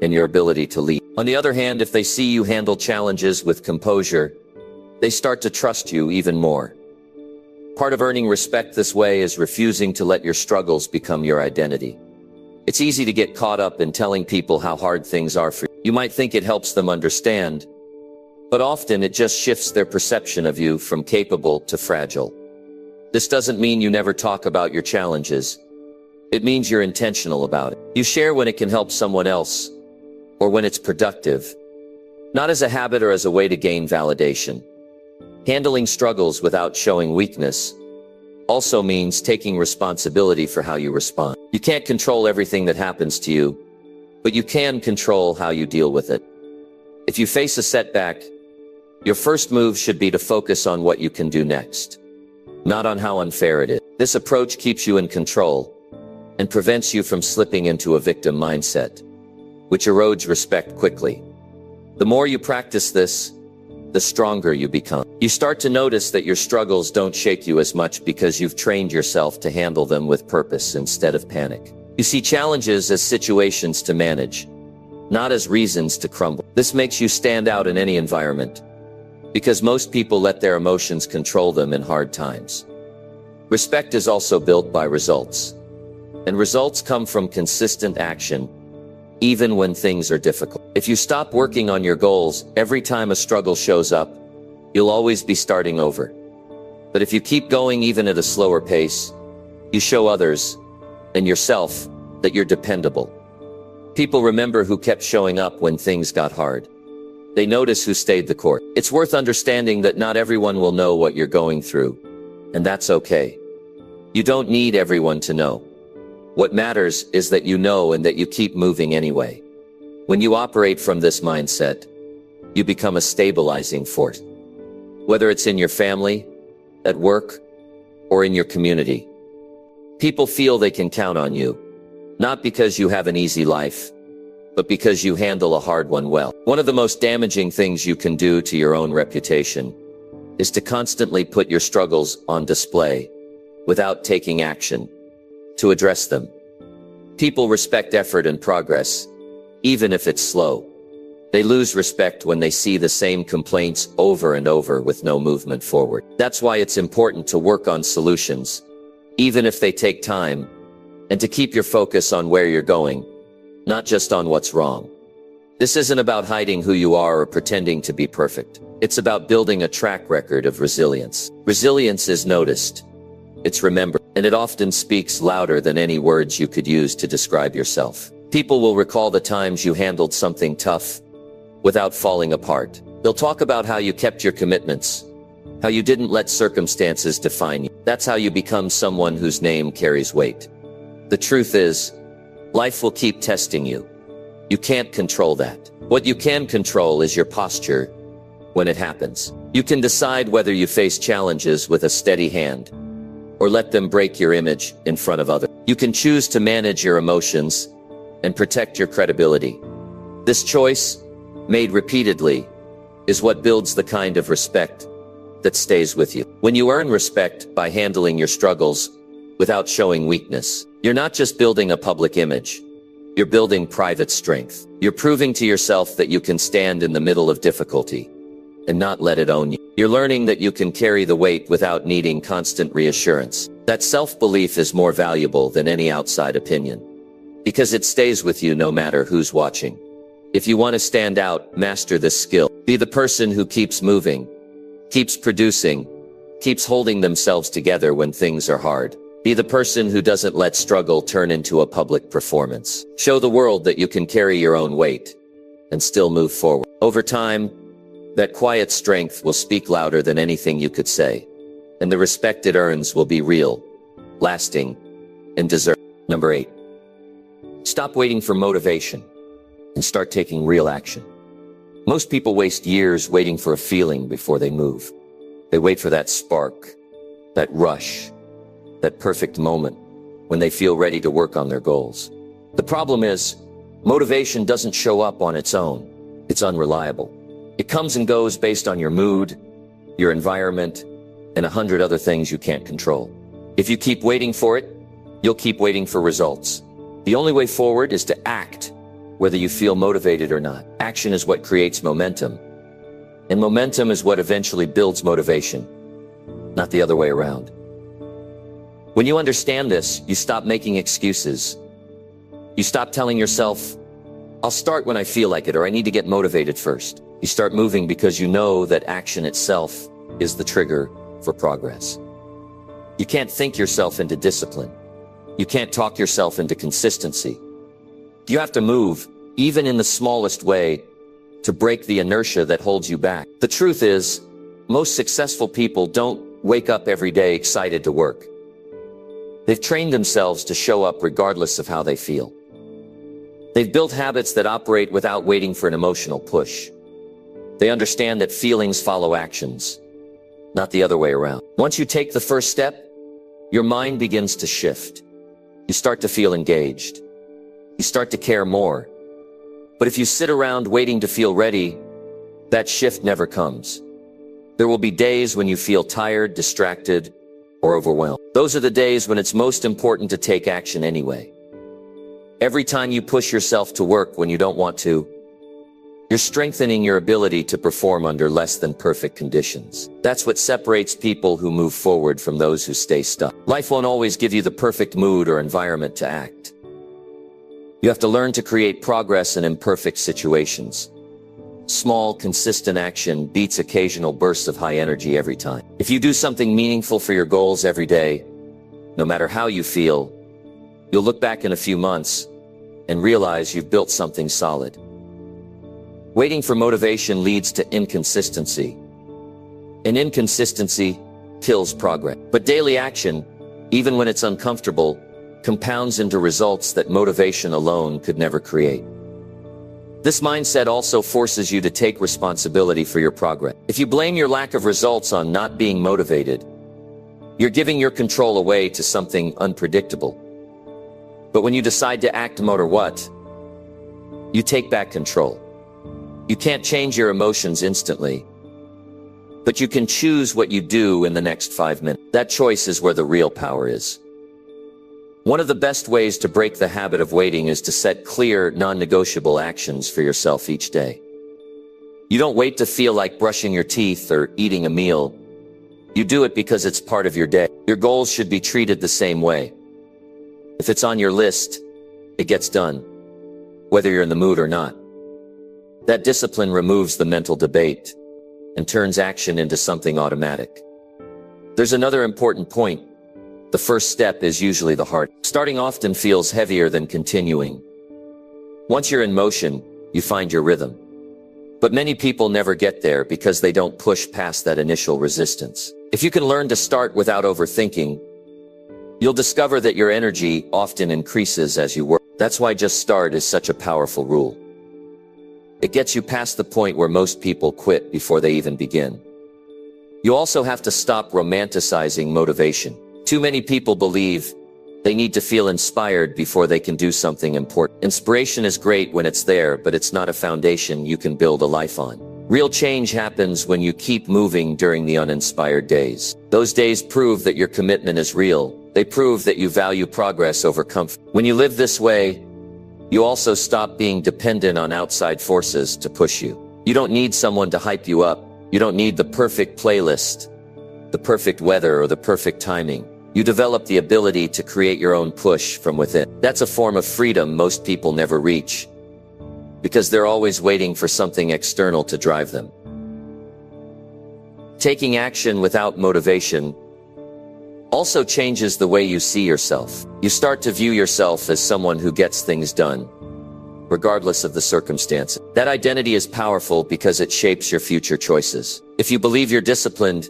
in your ability to lead. On the other hand, if they see you handle challenges with composure, they start to trust you even more. Part of earning respect this way is refusing to let your struggles become your identity. It's easy to get caught up in telling people how hard things are for you. You might think it helps them understand, but often it just shifts their perception of you from capable to fragile. This doesn't mean you never talk about your challenges. It means you're intentional about it. You share when it can help someone else, or when it's productive, not as a habit or as a way to gain validation. Handling struggles without showing weakness also means taking responsibility for how you respond. You can't control everything that happens to you, but you can control how you deal with it. If you face a setback, your first move should be to focus on what you can do next, not on how unfair it is. This approach keeps you in control and prevents you from slipping into a victim mindset, which erodes respect quickly. The more you practice this, the stronger you become. You start to notice that your struggles don't shake you as much because you've trained yourself to handle them with purpose instead of panic. You see challenges as situations to manage, not as reasons to crumble. This makes you stand out in any environment, because most people let their emotions control them in hard times. Respect is also built by results, and results come from consistent action, even when things are difficult. If you stop working on your goals every time a struggle shows up, you'll always be starting over. But if you keep going even at a slower pace, you show others and yourself that you're dependable. People remember who kept showing up when things got hard. They notice who stayed the course. It's worth understanding that not everyone will know what you're going through, and that's okay. You don't need everyone to know. What matters is that you know and that you keep moving anyway. When you operate from this mindset, you become a stabilizing force. Whether it's in your family, at work, or in your community, people feel they can count on you, not because you have an easy life, but because you handle a hard one well. One of the most damaging things you can do to your own reputation is to constantly put your struggles on display without taking action to address them. People respect effort and progress, even if it's slow. They lose respect when they see the same complaints over and over with no movement forward. That's why it's important to work on solutions, even if they take time, and to keep your focus on where you're going, not just on what's wrong. This isn't about hiding who you are or pretending to be perfect. It's about building a track record of resilience. Resilience is noticed, it's remembered, and it often speaks louder than any words you could use to describe yourself. People will recall the times you handled something tough without falling apart. They'll talk about how you kept your commitments, how you didn't let circumstances define you. That's how you become someone whose name carries weight. The truth is, life will keep testing you. You can't control that. What you can control is your posture when it happens. You can decide whether you face challenges with a steady hand or let them break your image in front of others. You can choose to manage your emotions and protect your credibility. This choice, made repeatedly, is what builds the kind of respect that stays with you. When you earn respect by handling your struggles without showing weakness, you're not just building a public image. You're building private strength. You're proving to yourself that you can stand in the middle of difficulty and not let it own you. You're learning that you can carry the weight without needing constant reassurance. That self-belief is more valuable than any outside opinion, because it stays with you no matter who's watching. If you want to stand out, master this skill. Be the person who keeps moving, keeps producing, keeps holding themselves together when things are hard. Be the person who doesn't let struggle turn into a public performance. Show the world that you can carry your own weight and still move forward. Over time, that quiet strength will speak louder than anything you could say, and the respect it earns will be real, lasting, and deserved. Number 8. Stop waiting for motivation and start taking real action. Most people waste years waiting for a feeling before they move. They wait for that spark, that rush, that perfect moment when they feel ready to work on their goals. The problem is, motivation doesn't show up on its own. It's unreliable. It comes and goes based on your mood, your environment, and 100 other things you can't control. If you keep waiting for it, you'll keep waiting for results. The only way forward is to act, whether you feel motivated or not. Action is what creates momentum, and momentum is what eventually builds motivation, not the other way around. When you understand this, you stop making excuses. You stop telling yourself, I'll start when I feel like it, or I need to get motivated first. You start moving because you know that action itself is the trigger for progress. You can't think yourself into discipline. You can't talk yourself into consistency. You have to move, even in the smallest way, to break the inertia that holds you back. The truth is, most successful people don't wake up every day excited to work. They've trained themselves to show up regardless of how they feel. They've built habits that operate without waiting for an emotional push. They understand that feelings follow actions, not the other way around. Once you take the first step, your mind begins to shift. You start to feel engaged. You start to care more. But if you sit around waiting to feel ready, that shift never comes. There will be days when you feel tired, distracted, or overwhelmed. Those are the days when it's most important to take action anyway. Every time you push yourself to work when you don't want to, you're strengthening your ability to perform under less than perfect conditions. That's what separates people who move forward from those who stay stuck. Life won't always give you the perfect mood or environment to act. You have to learn to create progress in imperfect situations. Small, consistent action beats occasional bursts of high energy every time. If you do something meaningful for your goals every day, no matter how you feel, you'll look back in a few months and realize you've built something solid. Waiting for motivation leads to inconsistency, and inconsistency kills progress. But daily action, even when it's uncomfortable, compounds into results that motivation alone could never create. This mindset also forces you to take responsibility for your progress. If you blame your lack of results on not being motivated, you're giving your control away to something unpredictable. But when you decide to act no matter what, You take back control. You can't change your emotions instantly, but you can choose what you do in the next 5 minutes. That choice is where the real power is. One of the best ways to break the habit of waiting is to set clear, non-negotiable actions for yourself each day. You don't wait to feel like brushing your teeth or eating a meal. You do it because it's part of your day. Your goals should be treated the same way. If it's on your list, it gets done, whether you're in the mood or not. That discipline removes the mental debate and turns action into something automatic. There's another important point. The first step is usually the hard. Starting often feels heavier than continuing. Once you're in motion, you find your rhythm. But many people never get there because they don't push past that initial resistance. If you can learn to start without overthinking, you'll discover that your energy often increases as you work. That's why just start is such a powerful rule. It gets you past the point where most people quit before they even begin. You also have to stop romanticizing motivation. Too many people believe they need to feel inspired before they can do something important. Inspiration is great when it's there, but it's not a foundation you can build a life on. Real change happens when you keep moving during the uninspired days. Those days prove that your commitment is real. They prove that you value progress over comfort. When you live this way, you also stop being dependent on outside forces to push you. You don't need someone to hype you up. You don't need the perfect playlist, the perfect weather, or the perfect timing. You develop the ability to create your own push from within. That's a form of freedom most people never reach, because they're always waiting for something external to drive them. Taking action without motivation also changes the way you see yourself. You start to view yourself as someone who gets things done, regardless of the circumstances. That identity is powerful because it shapes your future choices. If you believe you're disciplined,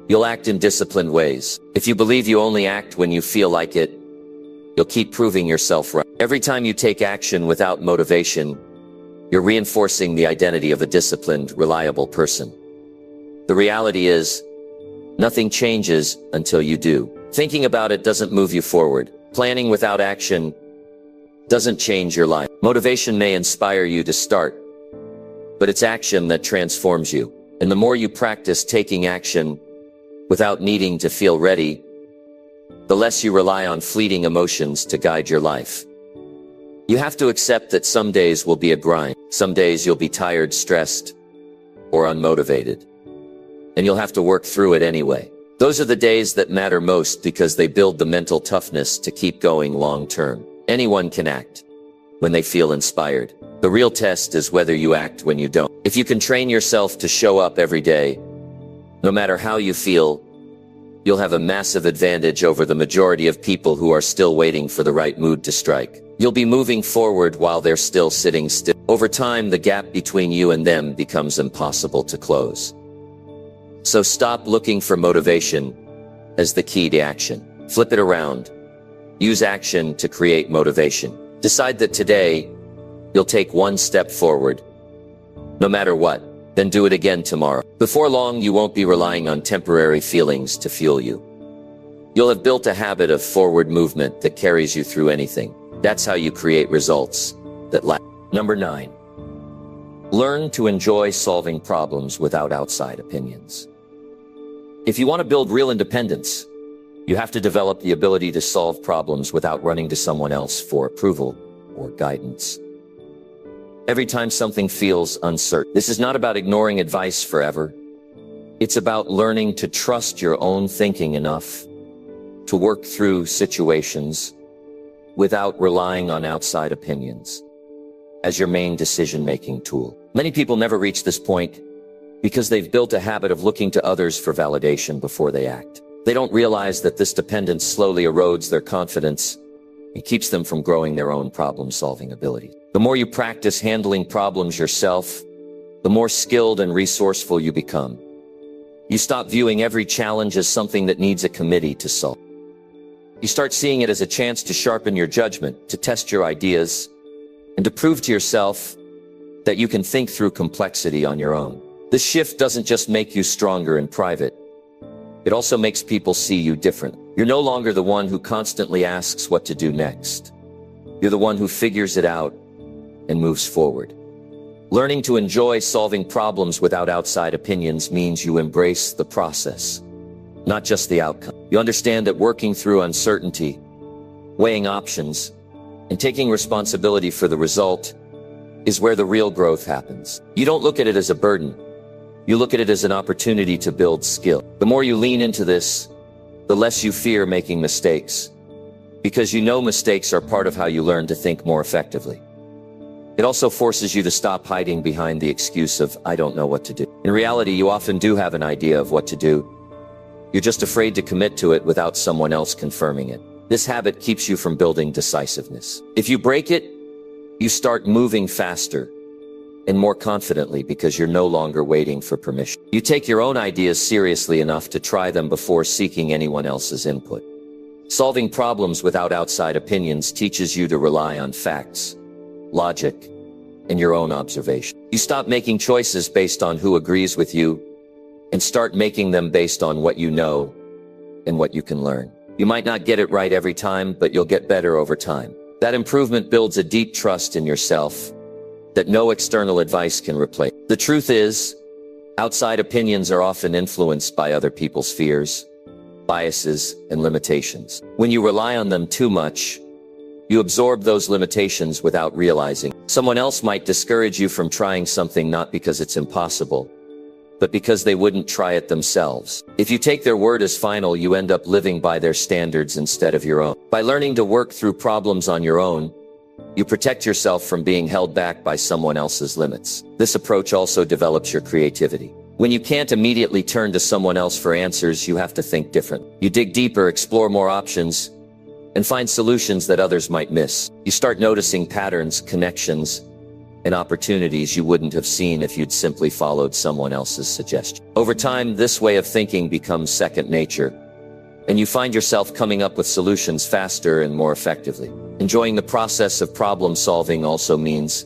you'll act in disciplined ways. If you believe you only act when you feel like it, you'll keep proving yourself right. Every time you take action without motivation, you're reinforcing the identity of a disciplined, reliable person. The reality is, nothing changes until you do. Thinking about it doesn't move you forward. Planning without action doesn't change your life. Motivation may inspire you to start, but it's action that transforms you. And the more you practice taking action without needing to feel ready, the less you rely on fleeting emotions to guide your life. You have to accept that some days will be a grind. Some days you'll be tired, stressed, or unmotivated. And you'll have to work through it anyway. Those are the days that matter most because they build the mental toughness to keep going long term. Anyone can act when they feel inspired. The real test is whether you act when you don't. If you can train yourself to show up every day, no matter how you feel, you'll have a massive advantage over the majority of people who are still waiting for the right mood to strike. You'll be moving forward while they're still sitting still. Over time, the gap between you and them becomes impossible to close. So stop looking for motivation as the key to action. Flip it around. Use action to create motivation. Decide that today, you'll take one step forward, no matter what. Then do it again tomorrow. Before long, you won't be relying on temporary feelings to fuel you. You'll have built a habit of forward movement that carries you through anything. That's how you create results that last. Number 9. Learn to enjoy solving problems without outside opinions. If you want to build real independence, you have to develop the ability to solve problems without running to someone else for approval or guidance. Every time something feels uncertain, this is not about ignoring advice forever. It's about learning to trust your own thinking enough to work through situations without relying on outside opinions as your main decision-making tool. Many people never reach this point because they've built a habit of looking to others for validation before they act. They don't realize that this dependence slowly erodes their confidence and keeps them from growing their own problem-solving ability. The more you practice handling problems yourself, the more skilled and resourceful you become. You stop viewing every challenge as something that needs a committee to solve. You start seeing it as a chance to sharpen your judgment, to test your ideas, and to prove to yourself that you can think through complexity on your own. This shift doesn't just make you stronger in private. It also makes people see you different. You're no longer the one who constantly asks what to do next. You're the one who figures it out and moves forward. Learning to enjoy solving problems without outside opinions means you embrace the process, not just the outcome. You understand that working through uncertainty, weighing options, and taking responsibility for the result is where the real growth happens. You don't look at it as a burden. You look at it as an opportunity to build skill. The more you lean into this, the less you fear making mistakes, because you know mistakes are part of how you learn to think more effectively. It also forces you to stop hiding behind the excuse of, I don't know what to do. In reality, you often do have an idea of what to do. You're just afraid to commit to it without someone else confirming it. This habit keeps you from building decisiveness. If you break it, you start moving faster and more confidently because you're no longer waiting for permission. You take your own ideas seriously enough to try them before seeking anyone else's input. Solving problems without outside opinions teaches you to rely on facts, logic, and your own observation. You stop making choices based on who agrees with you and start making them based on what you know and what you can learn. You might not get it right every time, but you'll get better over time. That improvement builds a deep trust in yourself that no external advice can replace. The truth is, outside opinions are often influenced by other people's fears, biases, and limitations. When you rely on them too much, you absorb those limitations without realizing. Someone else might discourage you from trying something not because it's impossible, but because they wouldn't try it themselves. If you take their word as final, you end up living by their standards instead of your own. By learning to work through problems on your own, you protect yourself from being held back by someone else's limits. This approach also develops your creativity. When you can't immediately turn to someone else for answers, you have to think different. You dig deeper, explore more options, and find solutions that others might miss. You start noticing patterns, connections, and opportunities you wouldn't have seen if you'd simply followed someone else's suggestion. Over time, this way of thinking becomes second nature, and you find yourself coming up with solutions faster and more effectively. Enjoying the process of problem solving also means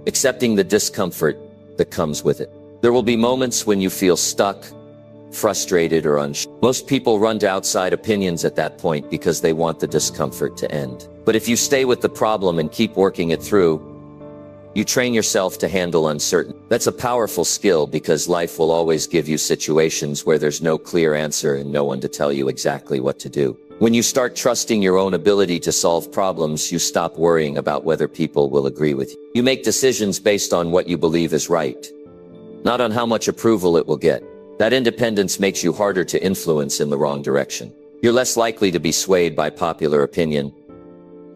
accepting the discomfort that comes with it. There will be moments when you feel stuck, frustrated, or unsure. Most people run to outside opinions at that point because they want the discomfort to end. But if you stay with the problem and keep working it through, you train yourself to handle uncertainty. That's a powerful skill because life will always give you situations where there's no clear answer and no one to tell you exactly what to do. When you start trusting your own ability to solve problems, you stop worrying about whether people will agree with you. You make decisions based on what you believe is right, not on how much approval it will get. That independence makes you harder to influence in the wrong direction. You're less likely to be swayed by popular opinion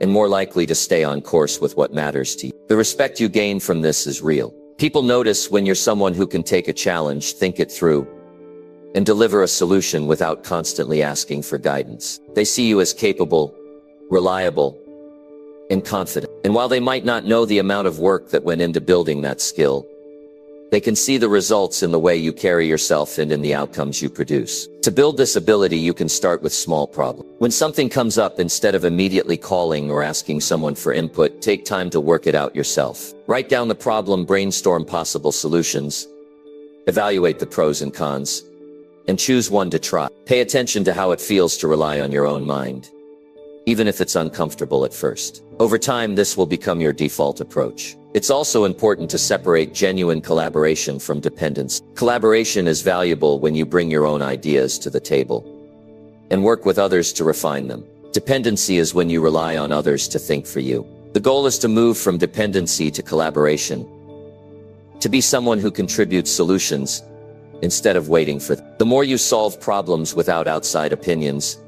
and more likely to stay on course with what matters to you. The respect you gain from this is real. People notice when you're someone who can take a challenge, think it through, and deliver a solution without constantly asking for guidance. They see you as capable, reliable, and confident. And while they might not know the amount of work that went into building that skill, they can see the results in the way you carry yourself and in the outcomes you produce. To build this ability, you can start with small problems. When something comes up, instead of immediately calling or asking someone for input, take time to work it out yourself. Write down the problem, brainstorm possible solutions, evaluate the pros and cons, and choose one to try. Pay attention to how it feels to rely on your own mind, even if it's uncomfortable at first. Over time, this will become your default approach. It's also important to separate genuine collaboration from dependence. Collaboration is valuable when you bring your own ideas to the table and work with others to refine them. Dependency is when you rely on others to think for you. The goal is to move from dependency to collaboration, to be someone who contributes solutions instead of waiting for them. The more you solve problems without outside opinions,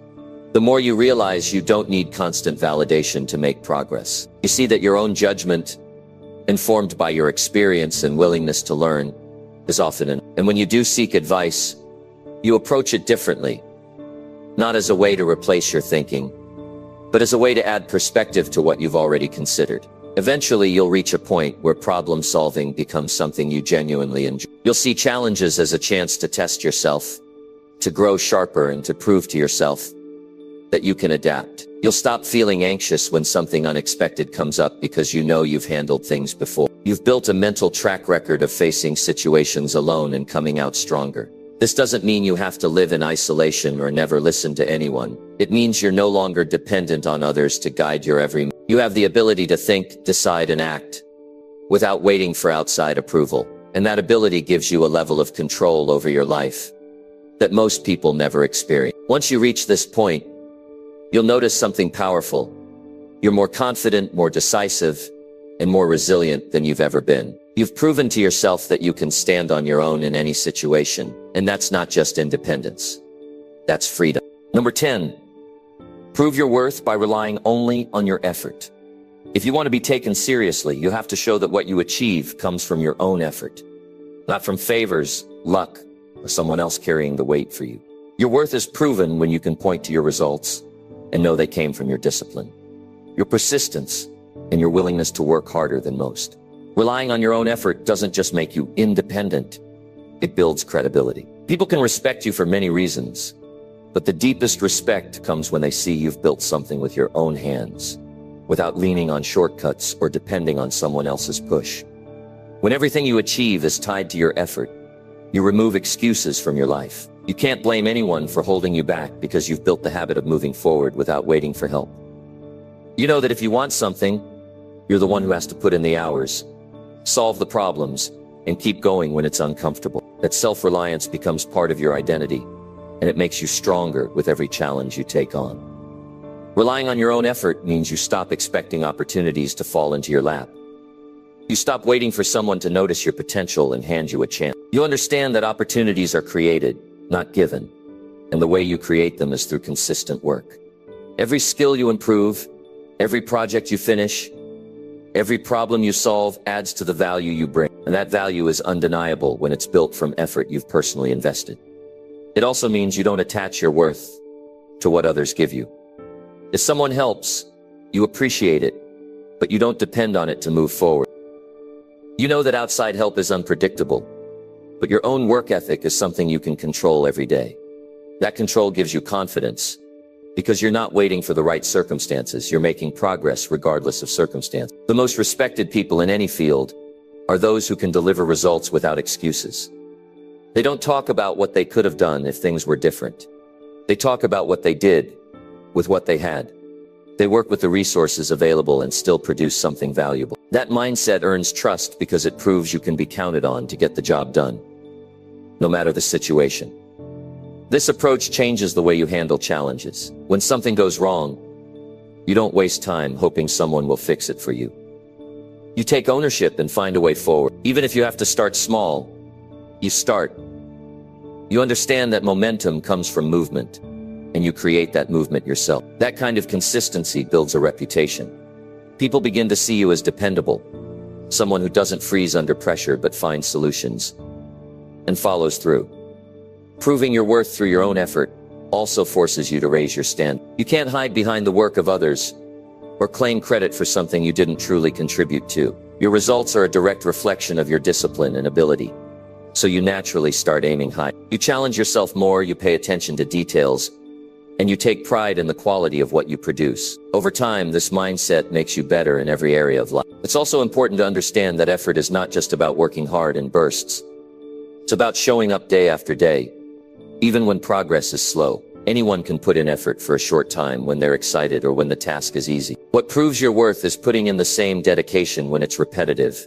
the more you realize you don't need constant validation to make progress. You see that your own judgment, informed by your experience and willingness to learn, is often enough. And when you do seek advice, you approach it differently, not as a way to replace your thinking, but as a way to add perspective to what you've already considered. Eventually, you'll reach a point where problem solving becomes something you genuinely enjoy. You'll see challenges as a chance to test yourself, to grow sharper, and to prove to yourself that you can adapt. You'll stop feeling anxious when something unexpected comes up because you know you've handled things before. You've built a mental track record of facing situations alone and coming out stronger. This doesn't mean you have to live in isolation or never listen to anyone. It means you're no longer dependent on others to guide your every move. You have the ability to think, decide, and act without waiting for outside approval. And that ability gives you a level of control over your life that most people never experience. Once you reach this point, you'll notice something powerful. You're more confident, more decisive, and more resilient than you've ever been. You've proven to yourself that you can stand on your own in any situation, and that's not just independence. That's freedom. Number 10, prove your worth by relying only on your effort. If you want to be taken seriously, you have to show that what you achieve comes from your own effort, not from favors, luck, or someone else carrying the weight for you. Your worth is proven when you can point to your results and know they came from your discipline, your persistence, and your willingness to work harder than most. Relying on your own effort doesn't just make you independent, it builds credibility. People can respect you for many reasons, but the deepest respect comes when they see you've built something with your own hands, without leaning on shortcuts or depending on someone else's push. When everything you achieve is tied to your effort, you remove excuses from your life. You can't blame anyone for holding you back because you've built the habit of moving forward without waiting for help. You know that if you want something, you're the one who has to put in the hours, solve the problems, and keep going when it's uncomfortable. That self-reliance becomes part of your identity, and it makes you stronger with every challenge you take on. Relying on your own effort means you stop expecting opportunities to fall into your lap. You stop waiting for someone to notice your potential and hand you a chance. You understand that opportunities are created, not given, and the way you create them is through consistent work. Every skill you improve, every project you finish, every problem you solve adds to the value you bring, and that value is undeniable when it's built from effort you've personally invested. It also means you don't attach your worth to what others give you. If someone helps, you appreciate it, but you don't depend on it to move forward. You know that outside help is unpredictable, but your own work ethic is something you can control every day. That control gives you confidence, because you're not waiting for the right circumstances, you're making progress regardless of circumstance. The most respected people in any field are those who can deliver results without excuses. They don't talk about what they could have done if things were different. They talk about what they did with what they had. They work with the resources available and still produce something valuable. That mindset earns trust because it proves you can be counted on to get the job done, no matter the situation. This approach changes the way you handle challenges. When something goes wrong, you don't waste time hoping someone will fix it for you. You take ownership and find a way forward. Even if you have to start small, you start. You understand that momentum comes from movement, and you create that movement yourself. That kind of consistency builds a reputation. People begin to see you as dependable, someone who doesn't freeze under pressure but finds solutions and follows through. Proving your worth through your own effort also forces you to raise your standard. You can't hide behind the work of others or claim credit for something you didn't truly contribute to. Your results are a direct reflection of your discipline and ability, so you naturally start aiming high. You challenge yourself more, you pay attention to details, and you take pride in the quality of what you produce. Over time, this mindset makes you better in every area of life. It's also important to understand that effort is not just about working hard in bursts. It's about showing up day after day, even when progress is slow. Anyone can put in effort for a short time when they're excited or when the task is easy. What proves your worth is putting in the same dedication when it's repetitive,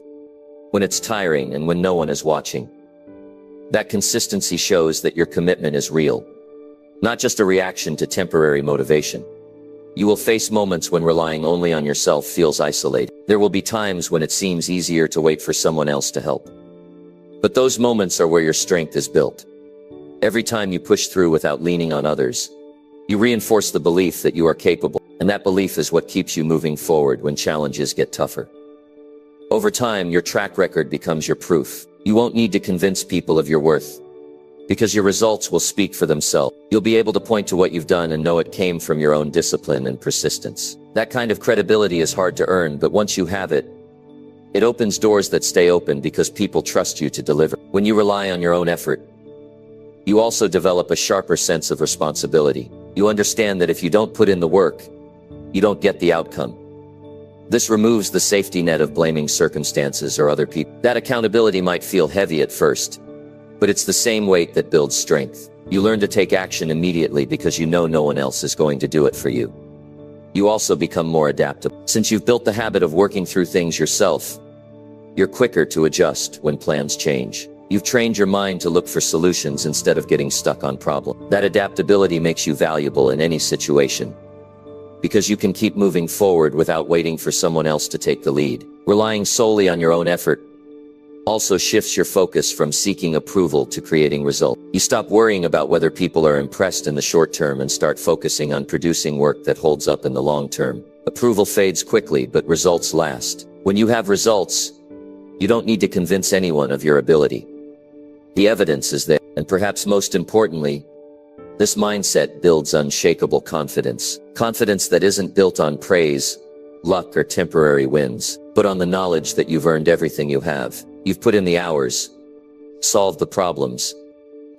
when it's tiring, and when no one is watching. That consistency shows that your commitment is real, not just a reaction to temporary motivation. You will face moments when relying only on yourself feels isolated. There will be times when it seems easier to wait for someone else to help. But those moments are where your strength is built. Every time you push through without leaning on others, you reinforce the belief that you are capable, and that belief is what keeps you moving forward when challenges get tougher. Over time, your track record becomes your proof. You won't need to convince people of your worth, because your results will speak for themselves. You'll be able to point to what you've done and know it came from your own discipline and persistence. That kind of credibility is hard to earn, but once you have it, it opens doors that stay open because people trust you to deliver. When you rely on your own effort, you also develop a sharper sense of responsibility. You understand that if you don't put in the work, you don't get the outcome. This removes the safety net of blaming circumstances or other people. That accountability might feel heavy at first, but it's the same weight that builds strength. You learn to take action immediately because you know no one else is going to do it for you. You also become more adaptable. Since you've built the habit of working through things yourself, You're quicker to adjust when plans change. You've trained your mind to look for solutions instead of getting stuck on problems. That adaptability makes you valuable in any situation, because you can keep moving forward without waiting for someone else to take the lead. Relying solely on your own effort also shifts your focus from seeking approval to creating results. You stop worrying about whether people are impressed in the short term and start focusing on producing work that holds up in the long term. Approval fades quickly, but results last. When you have results, you don't need to convince anyone of your ability. The evidence is there, and perhaps most importantly, this mindset builds unshakable confidence. Confidence that isn't built on praise, luck, or temporary wins, but on the knowledge that you've earned everything you have. You've put in the hours, solved the problems,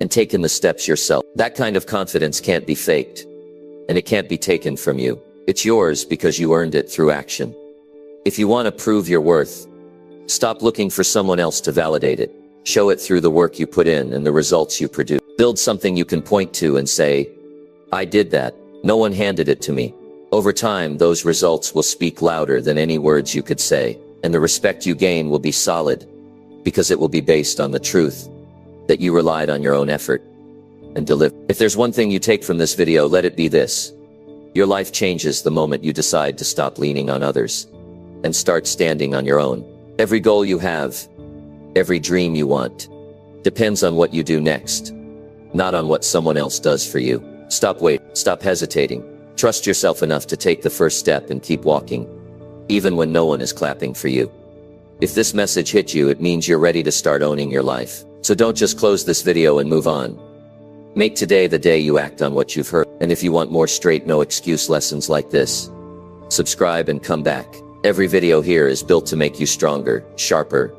and taken the steps yourself. That kind of confidence can't be faked, and it can't be taken from you. It's yours because you earned it through action. If you want to prove your worth, stop looking for someone else to validate it. Show it through the work you put in and the results you produce. Build something you can point to and say, I did that. No one handed it to me. Over time, those results will speak louder than any words you could say, and the respect you gain will be solid, because it will be based on the truth that you relied on your own effort and delivered. If there's one thing you take from this video, let it be this. Your life changes the moment you decide to stop leaning on others and start standing on your own. Every goal you have, every dream you want, depends on what you do next, not on what someone else does for you. Stop waiting. Stop hesitating. Trust yourself enough to take the first step and keep walking, even when no one is clapping for you. If this message hit you, it means you're ready to start owning your life. So don't just close this video and move on. Make today the day you act on what you've heard. And if you want more straight, no excuse lessons like this, subscribe and come back. Every video here is built to make you stronger, sharper,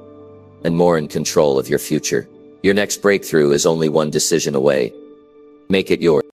and more in control of your future. Your next breakthrough is only one decision away. Make it yours.